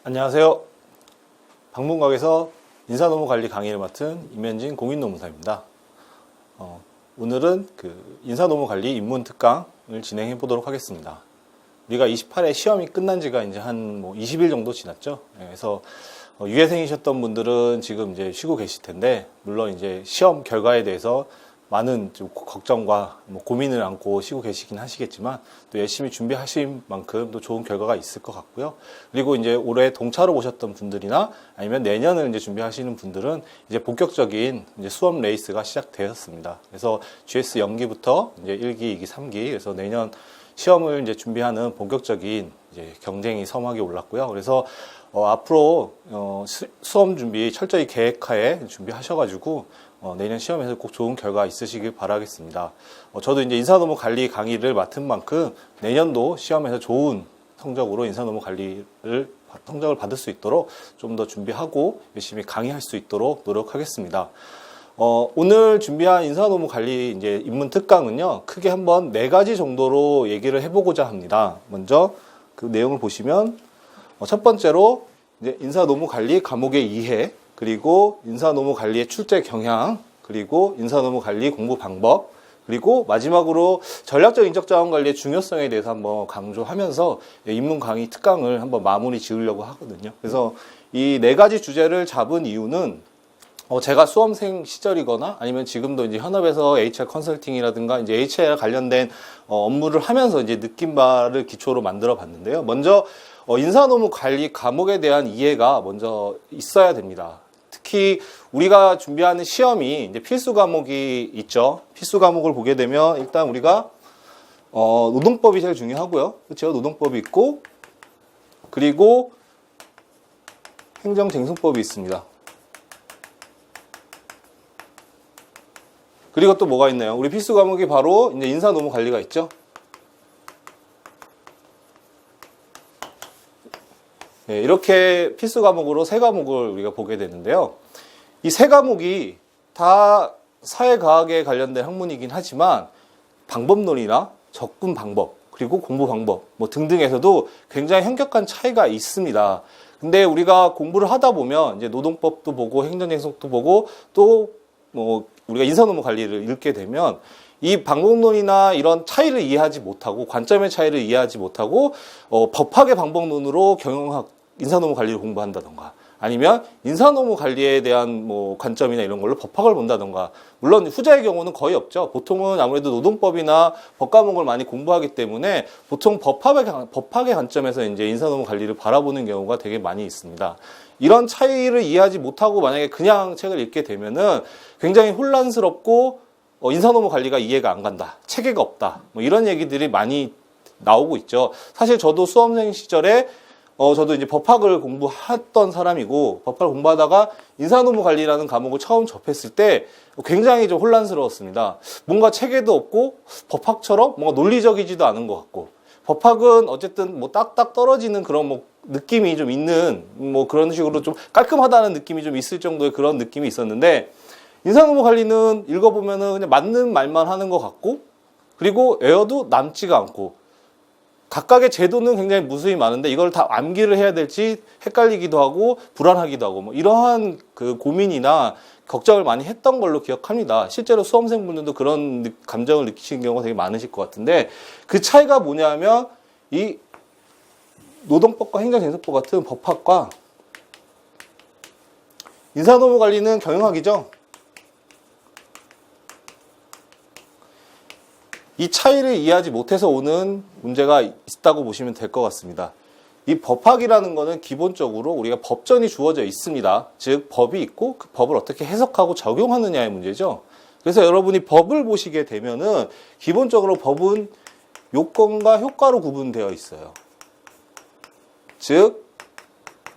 안녕하세요. 방문각에서 인사노무관리 강의를 맡은 임현진 공인노무사입니다. 오늘은 인사노무관리 입문특강을 진행해 보도록 하겠습니다. 우리가 28회 시험이 끝난 지가 이제 한 20일 정도 지났죠. 그래서 유예생이셨던 분들은 지금 이제 쉬고 계실 텐데, 물론 이제 시험 결과에 대해서 많은 좀 걱정과 고민을 안고 쉬고 계시긴 하시겠지만, 또 열심히 준비하신 만큼 또 좋은 결과가 있을 것 같고요. 그리고 이제 올해 동차로 오셨던 분들이나 아니면 내년을 이제 준비하시는 분들은 이제 본격적인 이제 수험 레이스가 시작되었습니다. 그래서 GS 연기부터 이제 1기, 2기, 3기, 그래서 내년 시험을 이제 준비하는 본격적인 이제 경쟁이 서막에 올랐고요. 그래서 앞으로 수험 준비 철저히 계획하에 준비하셔가지고 내년 시험에서 꼭 좋은 결과 있으시길 바라겠습니다. 저도 이제 인사노무관리 강의를 맡은 만큼 내년도 시험에서 좋은 성적으로 성적을 받을 수 있도록 좀 더 준비하고 열심히 강의할 수 있도록 노력하겠습니다. 오늘 준비한 인사노무관리 이제 입문특강은요, 크게 한번 4가지 정도로 얘기를 해보고자 합니다. 먼저 그 내용을 보시면, 첫 번째로 이제 인사노무관리 과목의 이해, 그리고 인사노무관리의 출제 경향, 그리고 인사노무관리 공부 방법, 그리고 마지막으로 전략적 인적자원관리의 중요성에 대해서 한번 강조하면서 입문 강의 특강을 한번 마무리 지으려고 하거든요. 그래서 이 4가지 주제를 잡은 이유는 제가 수험생 시절이거나 아니면 지금도 이제 현업에서 HR 컨설팅이라든가 이제 HR 관련된 업무를 하면서 이제 느낀 바를 기초로 만들어 봤는데요. 먼저 인사노무관리 과목에 대한 이해가 먼저 있어야 됩니다. 특히 우리가 준비하는 시험이 이제 필수 과목이 있죠. 필수 과목을 보게 되면 일단 우리가 노동법이 제일 중요하고요. 그렇죠? 노동법이 있고, 그리고 행정쟁송법이 있습니다. 그리고 또 뭐가 있나요? 우리 필수 과목이 바로 이제 인사노무관리가 있죠. 네, 이렇게 필수 과목으로 3과목을 우리가 보게 되는데요. 이 3과목이 다 사회과학에 관련된 학문이긴 하지만 방법론이나 접근 방법, 그리고 공부 방법 등등에서도 굉장히 현격한 차이가 있습니다. 근데 우리가 공부를 하다 보면 이제 노동법도 보고 행정쟁송도 보고 또 우리가 인사노무관리를 읽게 되면 이 방법론이나 이런 차이를 이해하지 못하고, 관점의 차이를 이해하지 못하고 법학의 방법론으로 인사노무관리를 공부한다던가, 아니면 인사노무관리에 대한 관점이나 이런 걸로 법학을 본다던가. 물론 후자의 경우는 거의 없죠. 보통은 아무래도 노동법이나 법과목을 많이 공부하기 때문에 보통 법학의 관점에서 이제 인사노무관리를 바라보는 경우가 되게 많이 있습니다. 이런 차이를 이해하지 못하고 만약에 그냥 책을 읽게 되면은 굉장히 혼란스럽고 인사노무관리가 이해가 안 간다, 체계가 없다, 이런 얘기들이 많이 나오고 있죠. 사실 저도 수험생 시절에 저도 이제 법학을 공부했던 사람이고, 법학을 공부하다가 인사노무관리라는 과목을 처음 접했을 때 굉장히 좀 혼란스러웠습니다. 뭔가 체계도 없고 법학처럼 뭔가 논리적이지도 않은 것 같고, 법학은 어쨌든 딱딱 떨어지는 그런 느낌이 좀 있는 그런 식으로 좀 깔끔하다는 느낌이 좀 있을 정도의 그런 느낌이 있었는데, 인사노무관리는 읽어보면은 그냥 맞는 말만 하는 것 같고, 그리고 외워도 남지가 않고, 각각의 제도는 굉장히 무수히 많은데 이걸 다 암기를 해야 될지 헷갈리기도 하고 불안하기도 하고 이러한 그 고민이나 걱정을 많이 했던 걸로 기억합니다. 실제로 수험생분들도 그런 감정을 느끼시는 경우가 되게 많으실 것 같은데, 그 차이가 뭐냐면 이 노동법과 행정쟁송법 같은 법학과 인사노무관리는 경영학이죠. 이 차이를 이해하지 못해서 오는 문제가 있다고 보시면 될 것 같습니다. 이 법학이라는 거는 기본적으로 우리가 법전이 주어져 있습니다. 즉 법이 있고 그 법을 어떻게 해석하고 적용하느냐의 문제죠. 그래서 여러분이 법을 보시게 되면은 기본적으로 법은 요건과 효과로 구분되어 있어요. 즉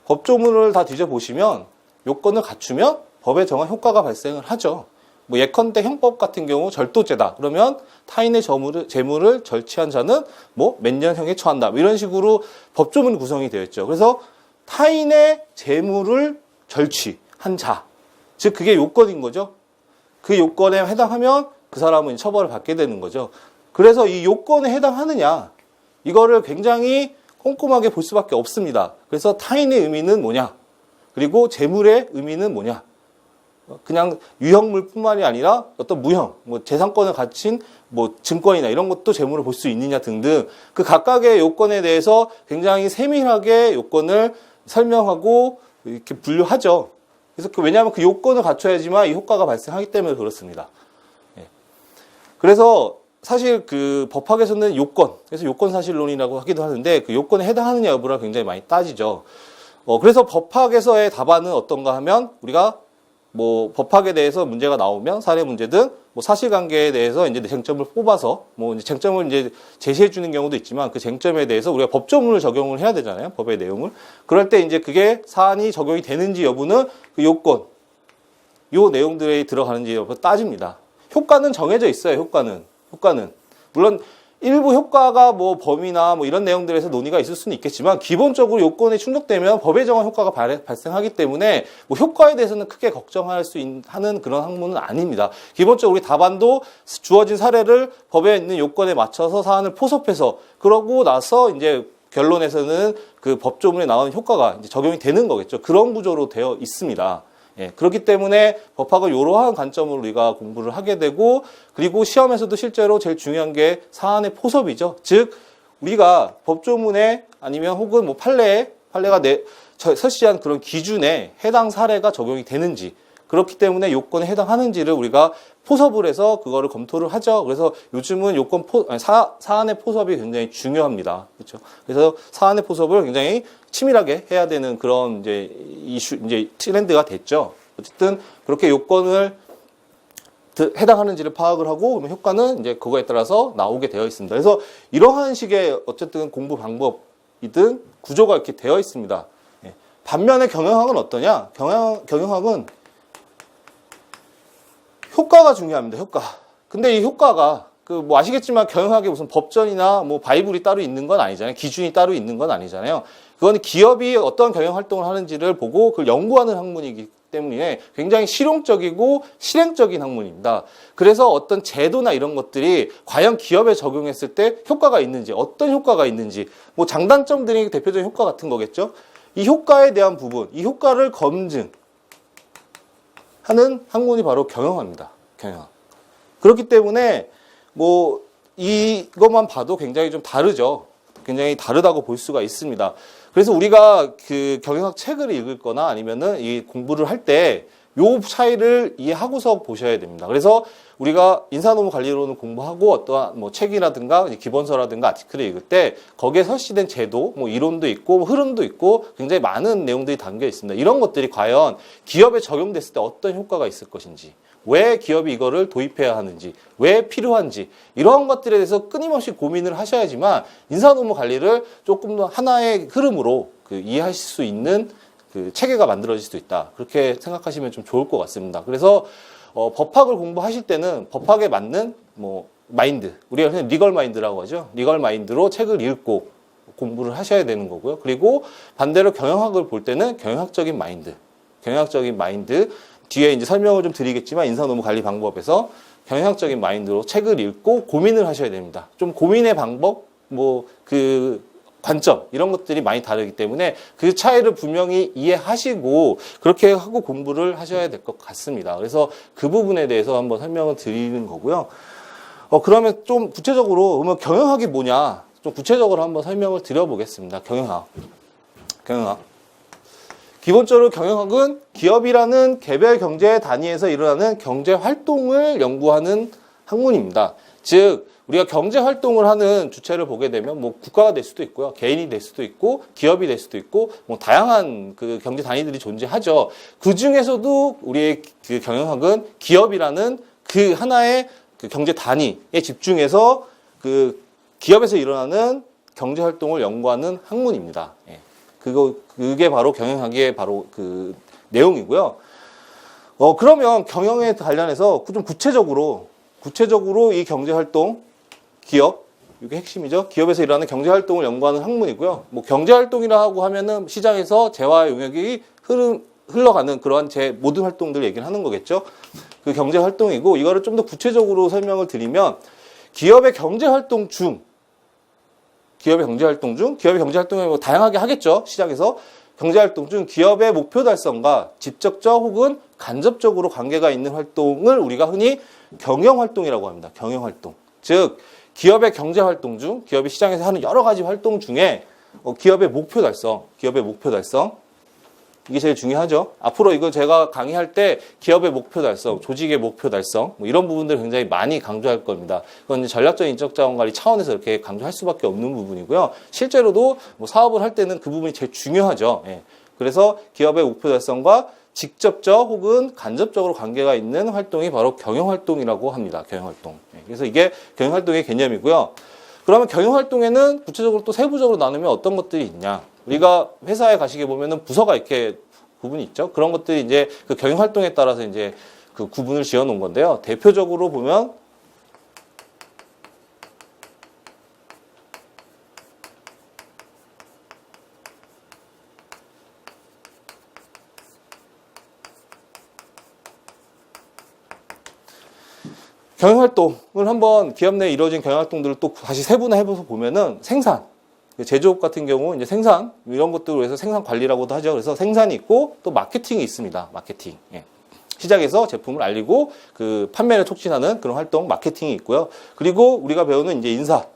법조문을 다 뒤져보시면 요건을 갖추면 법에 정한 효과가 발생을 하죠. 예컨대 형법 같은 경우 절도죄다. 그러면 타인의 재물을 절취한 자는 몇 년형에 처한다. 이런 식으로 법조문 구성이 되어 있죠. 그래서 타인의 재물을 절취한 자, 즉 그게 요건인 거죠. 그 요건에 해당하면 그 사람은 처벌을 받게 되는 거죠. 그래서 이 요건에 해당하느냐, 이거를 굉장히 꼼꼼하게 볼 수밖에 없습니다. 그래서 타인의 의미는 뭐냐? 그리고 재물의 의미는 뭐냐? 그냥 유형물뿐만이 아니라 어떤 무형, 뭐 재산권을 갖춘 뭐 증권이나 이런 것도 재물을 볼 수 있느냐 등등 그 각각의 요건에 대해서 굉장히 세밀하게 요건을 설명하고 이렇게 분류하죠. 그래서 왜냐하면 그 요건을 갖춰야지만 이 효과가 발생하기 때문에 그렇습니다. 예. 그래서 사실 그 법학에서는 요건, 그래서 요건사실론이라고 하기도 하는데 그 요건에 해당하느냐 여부를 굉장히 많이 따지죠. 그래서 법학에서의 답안은 어떤가 하면 우리가 뭐 법학에 대해서 문제가 나오면 사례 문제 등 뭐 사실관계에 대해서 이제 쟁점을 뽑아서 뭐 이제 쟁점을 이제 제시해 주는 경우도 있지만 그 쟁점에 대해서 우리가 법조문을 적용을 해야 되잖아요. 법의 내용을. 그럴 때 이제 그게 사안이 적용이 되는지 여부는 그 요건, 요 내용들에 들어가는지 여부 따집니다. 효과는 정해져 있어요. 효과는. 물론 일부 효과가 뭐 범위나 뭐 이런 내용들에서 논의가 있을 수는 있겠지만 기본적으로 요건에 충족되면 법에 정한 효과가 발생하기 때문에 뭐 효과에 대해서는 크게 걱정할 수 하는 그런 학문은 아닙니다. 기본적으로 우리 답안도 주어진 사례를 법에 있는 요건에 맞춰서 사안을 포섭해서 그러고 나서 이제 결론에서는 그 법조문에 나오는 효과가 이제 적용이 되는 거겠죠. 그런 구조로 되어 있습니다. 예, 그렇기 때문에 법학을 이러한 관점으로 우리가 공부를 하게 되고 그리고 시험에서도 실제로 제일 중요한 게 사안의 포섭이죠. 즉 우리가 법조문에 아니면 혹은 뭐 판례가 설치한 그런 기준에 해당 사례가 적용이 되는지 그렇기 때문에 요건에 해당하는지를 우리가 포섭을 해서 그거를 검토를 하죠. 그래서 요즘은 사안의 포섭이 굉장히 중요합니다. 그렇죠? 그래서 사안의 포섭을 굉장히 치밀하게 해야 되는 그런 이제 트렌드가 됐죠. 어쨌든 그렇게 요건을 해당하는지를 파악을 하고 그러면 효과는 이제 그거에 따라서 나오게 되어 있습니다. 그래서 이러한 식의 어쨌든 공부 방법이든 구조가 이렇게 되어 있습니다. 반면에 경영학은 어떠냐? 경영학은 효과가 중요합니다. 효과. 근데 이 효과가 뭐 아시겠지만 경영학에 무슨 법전이나 뭐 바이블이 따로 있는 건 아니잖아요. 기준이 따로 있는 건 아니잖아요. 그건 기업이 어떤 경영 활동을 하는지를 보고 그걸 연구하는 학문이기 때문에 굉장히 실용적이고 실행적인 학문입니다. 그래서 어떤 제도나 이런 것들이 과연 기업에 적용했을 때 효과가 있는지, 어떤 효과가 있는지, 뭐 장단점들이 대표적인 효과 같은 거겠죠. 이 효과에 대한 부분, 이 효과를 검증 하는 학문이 바로 경영학입니다. 경영학. 그렇기 때문에 뭐 이것만 봐도 굉장히 좀 다르죠. 굉장히 다르다고 볼 수가 있습니다. 그래서 우리가 그 경영학 책을 읽을 거나 아니면은 이 공부를 할 때 요 차이를 이해하고서 보셔야 됩니다. 그래서 우리가 인사노무관리론을 공부하고 어떠한 뭐 책이라든가 기본서라든가 아티클을 읽을 때 거기에 설치된 제도, 뭐 이론도 있고 뭐 흐름도 있고 굉장히 많은 내용들이 담겨 있습니다. 이런 것들이 과연 기업에 적용됐을 때 어떤 효과가 있을 것인지, 왜 기업이 이거를 도입해야 하는지, 왜 필요한지 이러한 것들에 대해서 끊임없이 고민을 하셔야지만 인사노무관리를 조금 더 하나의 흐름으로 이해하실 수 있는 그 체계가 만들어질 수 있다. 그렇게 생각하시면 좀 좋을 것 같습니다. 그래서 법학을 공부하실 때는 법학에 맞는 뭐 마인드, 우리가 그냥 리걸 마인드라고 하죠. 리걸 마인드로 책을 읽고 공부를 하셔야 되는 거고요. 그리고 반대로 경영학을 볼 때는 경영학적인 마인드 뒤에 이제 설명을 좀 드리겠지만 인사노무관리 방법에서 경영학적인 마인드로 책을 읽고 고민을 하셔야 됩니다. 좀 고민의 방법, 뭐 그 관점 이런 것들이 많이 다르기 때문에 그 차이를 분명히 이해하시고 그렇게 하고 공부를 하셔야 될 것 같습니다. 그래서 그 부분에 대해서 한번 설명을 드리는 거고요. 그러면 좀 구체적으로 그러면 경영학이 뭐냐? 좀 구체적으로 한번 설명을 드려보겠습니다. 경영학. 기본적으로 경영학은 기업이라는 개별 경제 단위에서 일어나는 경제 활동을 연구하는 학문입니다. 즉 우리가 경제 활동을 하는 주체를 보게 되면 뭐 국가가 될 수도 있고요, 개인이 될 수도 있고, 기업이 될 수도 있고, 뭐 다양한 그 경제 단위들이 존재하죠. 그 중에서도 우리의 그 경영학은 기업이라는 그 하나의 그 경제 단위에 집중해서 그 기업에서 일어나는 경제 활동을 연구하는 학문입니다. 예. 그게 바로 경영학의 바로 그 내용이고요. 그러면 경영에 관련해서 좀 구체적으로 이 경제 활동, 기업, 이게 핵심이죠. 기업에서 일어나는 경제 활동을 연구하는 학문이고요. 뭐 경제 활동이라고 하면은 시장에서 재화 용역이 흘러가는 그러한 모든 활동들을 얘기를 하는 거겠죠. 그 경제 활동이고 이거를 좀 더 구체적으로 설명을 드리면 기업의 경제 활동 중 기업의 경제활동 중, 기업의 경제활동을 뭐 다양하게 하겠죠. 시장에서. 경제활동 중 기업의 목표 달성과 직접적 혹은 간접적으로 관계가 있는 활동을 우리가 흔히 경영활동이라고 합니다. 경영활동. 즉, 기업의 경제활동 중, 기업이 시장에서 하는 여러 가지 활동 중에 기업의 목표 달성, 이게 제일 중요하죠. 앞으로 이거 제가 강의할 때 기업의 목표 달성, 조직의 목표 달성 뭐 이런 부분들 굉장히 많이 강조할 겁니다. 그건 이제 전략적인 인적 자원 관리 차원에서 이렇게 강조할 수밖에 없는 부분이고요. 실제로도 뭐 사업을 할 때는 그 부분이 제일 중요하죠. 예. 그래서 기업의 목표 달성과 직접적 혹은 간접적으로 관계가 있는 활동이 바로 경영활동이라고 합니다. 경영활동. 예. 그래서 이게 경영활동의 개념이고요. 그러면 경영활동에는 구체적으로 또 세부적으로 나누면 어떤 것들이 있냐? 우리가 회사에 가시게 보면은 부서가 이렇게 구분이 있죠. 그런 것들이 이제 그 경영 활동에 따라서 이제 그 구분을 지어 놓은 건데요. 대표적으로 보면 경영활동을 한번 기업 내에 이루어진 경영활동들을 또 다시 세분화해서 보면은 생산, 제조업 같은 경우 이제 생산 이런 것들을 해서 생산 관리라고도 하죠. 그래서 생산이 있고 또 마케팅이 있습니다. 마케팅. 예. 시장에서 제품을 알리고 그 판매를 촉진하는 그런 활동 마케팅이 있고요. 그리고 우리가 배우는 이제 인사,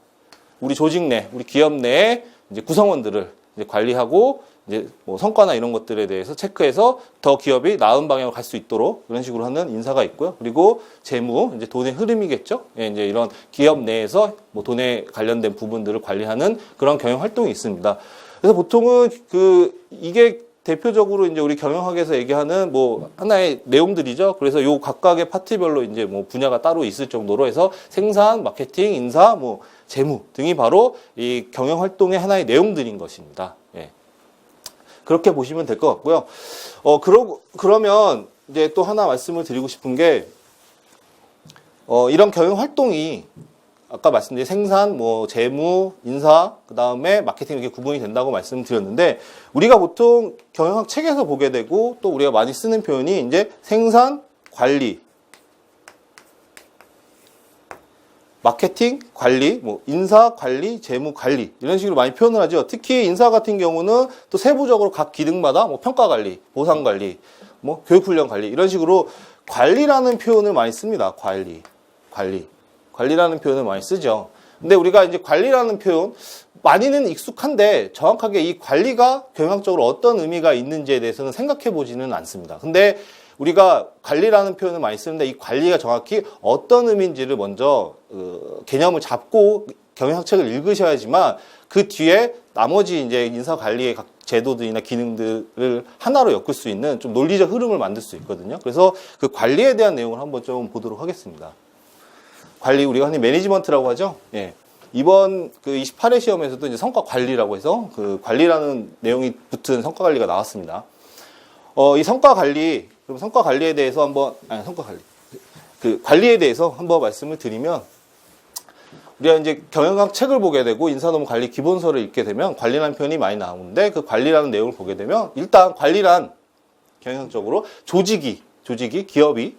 우리 조직 내, 우리 기업 내에 이제 구성원들을 이제 관리하고 이제 뭐 성과나 이런 것들에 대해서 체크해서 더 기업이 나은 방향으로 갈 수 있도록 이런 식으로 하는 인사가 있고요. 그리고 재무, 이제 돈의 흐름이겠죠. 예, 이제 이런 기업 내에서 뭐 돈에 관련된 부분들을 관리하는 그런 경영 활동이 있습니다. 그래서 보통은 이게 대표적으로 이제 우리 경영학에서 얘기하는 뭐 하나의 내용들이죠. 그래서 요 각각의 파트별로 이제 뭐 분야가 따로 있을 정도로 해서 생산, 마케팅, 인사, 뭐 재무 등이 바로 이 경영 활동의 하나의 내용들인 것입니다. 예. 그렇게 보시면 될 것 같고요. 그러면 이제 또 하나 말씀을 드리고 싶은 게, 이런 경영 활동이 아까 말씀드린 생산, 뭐 재무, 인사, 그 다음에 마케팅 이렇게 구분이 된다고 말씀드렸는데, 우리가 보통 경영학 책에서 보게 되고 또 우리가 많이 쓰는 표현이 이제 생산, 관리, 마케팅, 관리, 뭐 인사, 관리, 재무, 관리 이런 식으로 많이 표현을 하죠. 특히 인사 같은 경우는 또 세부적으로 각 기능마다 뭐 평가 관리, 보상 관리, 뭐 교육 훈련 관리 이런 식으로 관리라는 표현을 많이 씁니다. 관리라는 표현을 많이 쓰죠. 근데 우리가 이제 관리라는 표현 많이는 익숙한데 정확하게 이 관리가 경영학적으로 어떤 의미가 있는지에 대해서는 생각해 보지는 않습니다. 근데 우리가 관리라는 표현을 많이 쓰는데 이 관리가 정확히 어떤 의미인지를 먼저 개념을 잡고 경영학책을 읽으셔야지만 그 뒤에 나머지 이제 인사 관리의 각 제도들이나 기능들을 하나로 엮을 수 있는 좀 논리적 흐름을 만들 수 있거든요. 그래서 그 관리에 대한 내용을 한번 좀 보도록 하겠습니다. 관리 우리가 흔히 매니지먼트라고 하죠. 예. 이번 그 28회 시험에서도 이제 성과 관리라고 해서 그 관리라는 내용이 붙은 성과 관리가 나왔습니다. 이 성과 관리, 그럼 성과 관리에 대해서 관리에 대해서 한번 말씀을 드리면, 우리가 이제 경영학 책을 보게 되고 인사노무 관리 기본서를 읽게 되면 관리라는 표현이 많이 나오는데 그 관리라는 내용을 보게 되면 일단 관리란 경영학적으로 조직이 기업이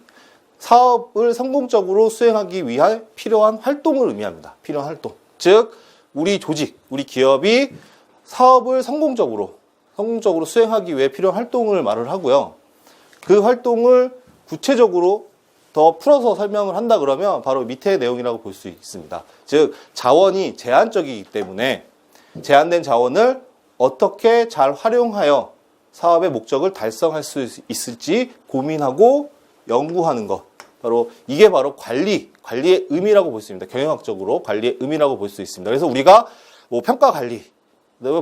사업을 성공적으로 수행하기 위한 필요한 활동을 의미합니다. 필요한 활동. 즉, 우리 조직, 우리 기업이 사업을 성공적으로 수행하기 위해 필요한 활동을 말을 하고요. 그 활동을 구체적으로 더 풀어서 설명을 한다 그러면 바로 밑의 내용이라고 볼 수 있습니다. 즉, 자원이 제한적이기 때문에 제한된 자원을 어떻게 잘 활용하여 사업의 목적을 달성할 수 있을지 고민하고 연구하는 것. 이게 바로 관리의 의미라고 볼 수 있습니다. 경영학적으로 관리의 의미라고 볼 수 있습니다. 그래서 우리가 뭐 평가 관리,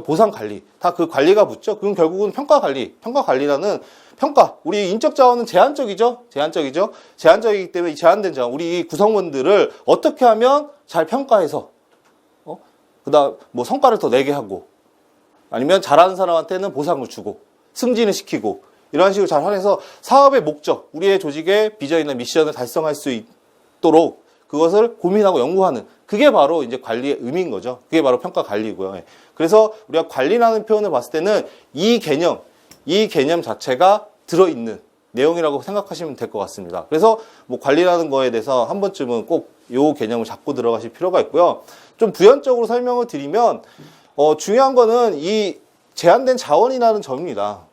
보상 관리, 다 그 관리가 붙죠. 그럼 결국은 평가 관리라는 우리 인적 자원은 제한적이죠. 제한적이기 때문에 이 제한된 자원, 우리 구성원들을 어떻게 하면 잘 평가해서, 그다음 뭐 성과를 더 내게 하고, 아니면 잘하는 사람한테는 보상을 주고, 승진을 시키고, 이런 식으로 잘 활용해서 사업의 목적, 우리의 조직의 비전이나 미션을 달성할 수 있도록 그것을 고민하고 연구하는, 그게 바로 이제 관리의 의미인 거죠. 그게 바로 평가 관리고요. 그래서 우리가 관리라는 표현을 봤을 때는 이 개념 자체가 들어있는 내용이라고 생각하시면 될 것 같습니다. 그래서 뭐 관리라는 거에 대해서 한 번쯤은 꼭 요 개념을 잡고 들어가실 필요가 있고요. 좀 부연적으로 설명을 드리면 중요한 거는 이 제한된 자원이라는 점입니다.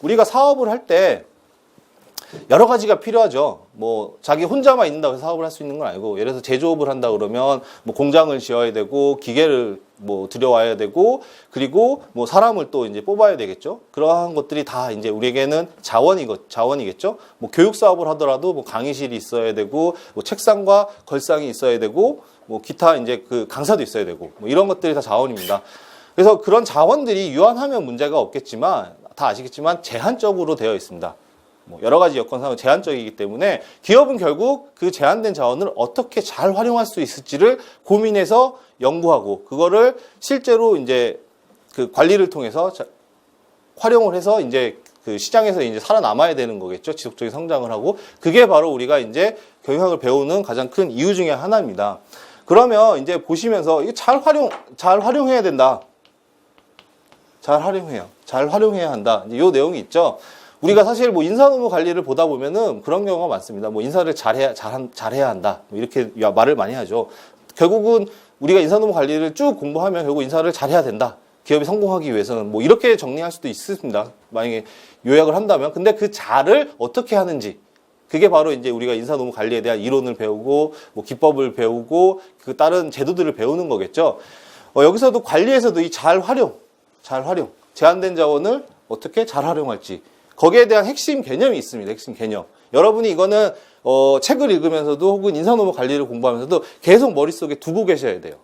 우리가 사업을 할 때 여러 가지가 필요하죠. 뭐 자기 혼자만 있는다고 해서 사업을 할 수 있는 건 아니고, 예를 들어서 제조업을 한다 그러면 뭐 공장을 지어야 되고 기계를 뭐 들여와야 되고, 그리고 뭐 사람을 또 이제 뽑아야 되겠죠. 그러한 것들이 다 이제 우리에게는 자원이겠죠. 뭐 교육 사업을 하더라도 뭐 강의실이 있어야 되고, 뭐 책상과 걸상이 있어야 되고, 뭐 기타 이제 그 강사도 있어야 되고, 뭐 이런 것들이 다 자원입니다. 그래서 그런 자원들이 유한하면 문제가 없겠지만, 다 아시겠지만 제한적으로 되어 있습니다. 뭐 여러 가지 여건상 제한적이기 때문에 기업은 결국 그 제한된 자원을 어떻게 잘 활용할 수 있을지를 고민해서 연구하고, 그거를 실제로 이제 그 관리를 통해서 활용을 해서 이제 그 시장에서 이제 살아남아야 되는 거겠죠. 지속적인 성장을 하고. 그게 바로 우리가 이제 경영학을 배우는 가장 큰 이유 중에 하나입니다. 그러면 이제 보시면서 이거 잘 활용해야 된다. 잘 활용해야 한다. 이제 요 내용이 있죠. 우리가 사실 뭐 인사노무 관리를 보다 보면은 그런 경우가 많습니다. 뭐 인사를 잘해야 한다. 뭐 이렇게 말을 많이 하죠. 결국은 우리가 인사노무 관리를 쭉 공부하면 결국 인사를 잘해야 된다. 기업이 성공하기 위해서는 뭐 이렇게 정리할 수도 있습니다. 만약에 요약을 한다면. 근데 그 잘을 어떻게 하는지, 그게 바로 이제 우리가 인사노무 관리에 대한 이론을 배우고 뭐 기법을 배우고 그 다른 제도들을 배우는 거겠죠. 여기서도 관리에서도 이 잘 활용, 제한된 자원을 어떻게 잘 활용할지, 거기에 대한 핵심 개념이 있습니다. 핵심 개념. 여러분이 이거는 책을 읽으면서도 혹은 인사노무 관리를 공부하면서도 계속 머릿속에 두고 계셔야 돼요.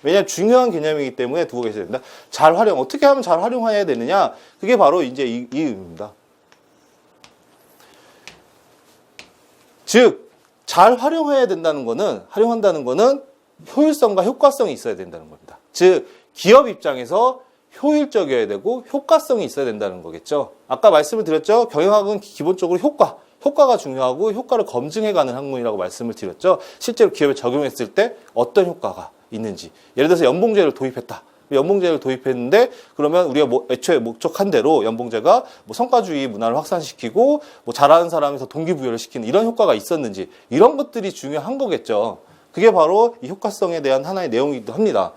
왜냐하면 중요한 개념이기 때문에 두고 계셔야 된다. 어떻게 하면 잘 활용해야 되느냐? 그게 바로 이제 이 의미입니다. 즉, 잘 활용한다는 거는 효율성과 효과성이 있어야 된다는 겁니다. 즉, 기업 입장에서 효율적이어야 되고 효과성이 있어야 된다는 거겠죠. 아까 말씀을 드렸죠. 경영학은 기본적으로 효과가 중요하고 효과를 검증해가는 학문이라고 말씀을 드렸죠. 실제로 기업에 적용했을 때 어떤 효과가 있는지. 예를 들어서 연봉제를 도입했다. 연봉제를 도입했는데 그러면 우리가 애초에 목적한 대로 연봉제가 뭐 성과주의 문화를 확산시키고 뭐 잘하는 사람에서 동기부여를 시키는 이런 효과가 있었는지, 이런 것들이 중요한 거겠죠. 그게 바로 이 효과성에 대한 하나의 내용이기도 합니다.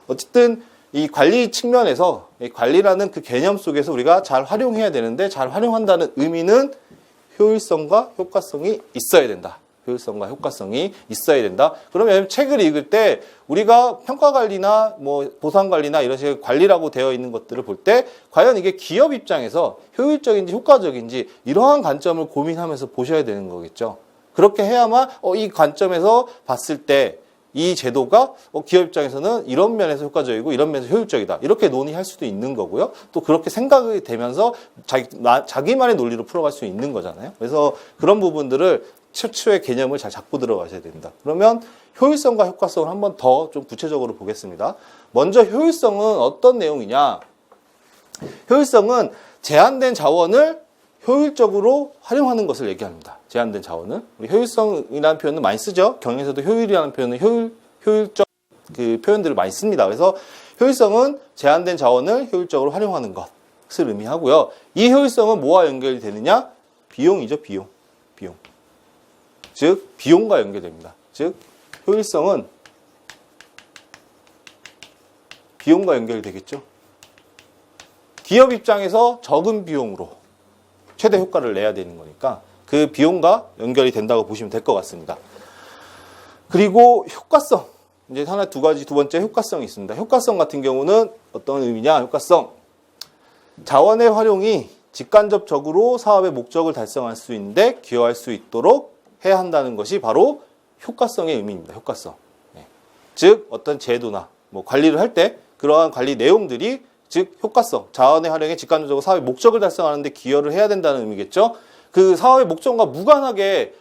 어쨌든 이 관리 측면에서, 이 관리라는 그 개념 속에서 우리가 잘 활용해야 되는데, 잘 활용한다는 의미는 효율성과 효과성이 있어야 된다. 그러면 책을 읽을 때 우리가 평가관리나 뭐 보상관리나 이런 식의 관리라고 되어 있는 것들을 볼 때 과연 이게 기업 입장에서 효율적인지 효과적인지 이러한 관점을 고민하면서 보셔야 되는 거겠죠. 그렇게 해야만 이 관점에서 봤을 때 이 제도가 기업 입장에서는 이런 면에서 효과적이고 이런 면에서 효율적이다. 이렇게 논의할 수도 있는 거고요. 또 그렇게 생각이 되면서 자기만의 논리로 풀어갈 수 있는 거잖아요. 그래서 그런 부분들을 최초의 개념을 잘 잡고 들어가셔야 된다. 그러면 효율성과 효과성을 한번 더 좀 구체적으로 보겠습니다. 먼저 효율성은 어떤 내용이냐? 효율성은 제한된 자원을 효율적으로 활용하는 것을 얘기합니다. 제한된 자원은. 우리 효율성이라는 표현을 많이 쓰죠. 경영에서도 효율이라는 표현은 효율적 그 표현들을 많이 씁니다. 그래서 효율성은 제한된 자원을 효율적으로 활용하는 것을 의미하고요. 이 효율성은 뭐와 연결이 되느냐? 비용이죠, 비용. 즉, 비용과 연결됩니다. 즉, 효율성은 비용과 연결이 되겠죠. 기업 입장에서 적은 비용으로 최대 효과를 내야 되는 거니까 그 비용과 연결이 된다고 보시면 될 것 같습니다. 그리고 효과성. 이제 두 번째 효과성이 있습니다. 효과성 같은 경우는 어떤 의미냐? 효과성. 자원의 활용이 직간접적으로 사업의 목적을 달성할 수 있는데 기여할 수 있도록 해야 한다는 것이 바로 효과성의 의미입니다. 효과성. 즉, 어떤 제도나 뭐 관리를 할 때 그러한 관리 내용들이 즉 효과성, 자원의 활용에 직간접적으로 사업의 목적을 달성하는 데 기여를 해야 된다는 의미겠죠. 그 사업의 목적과 무관하게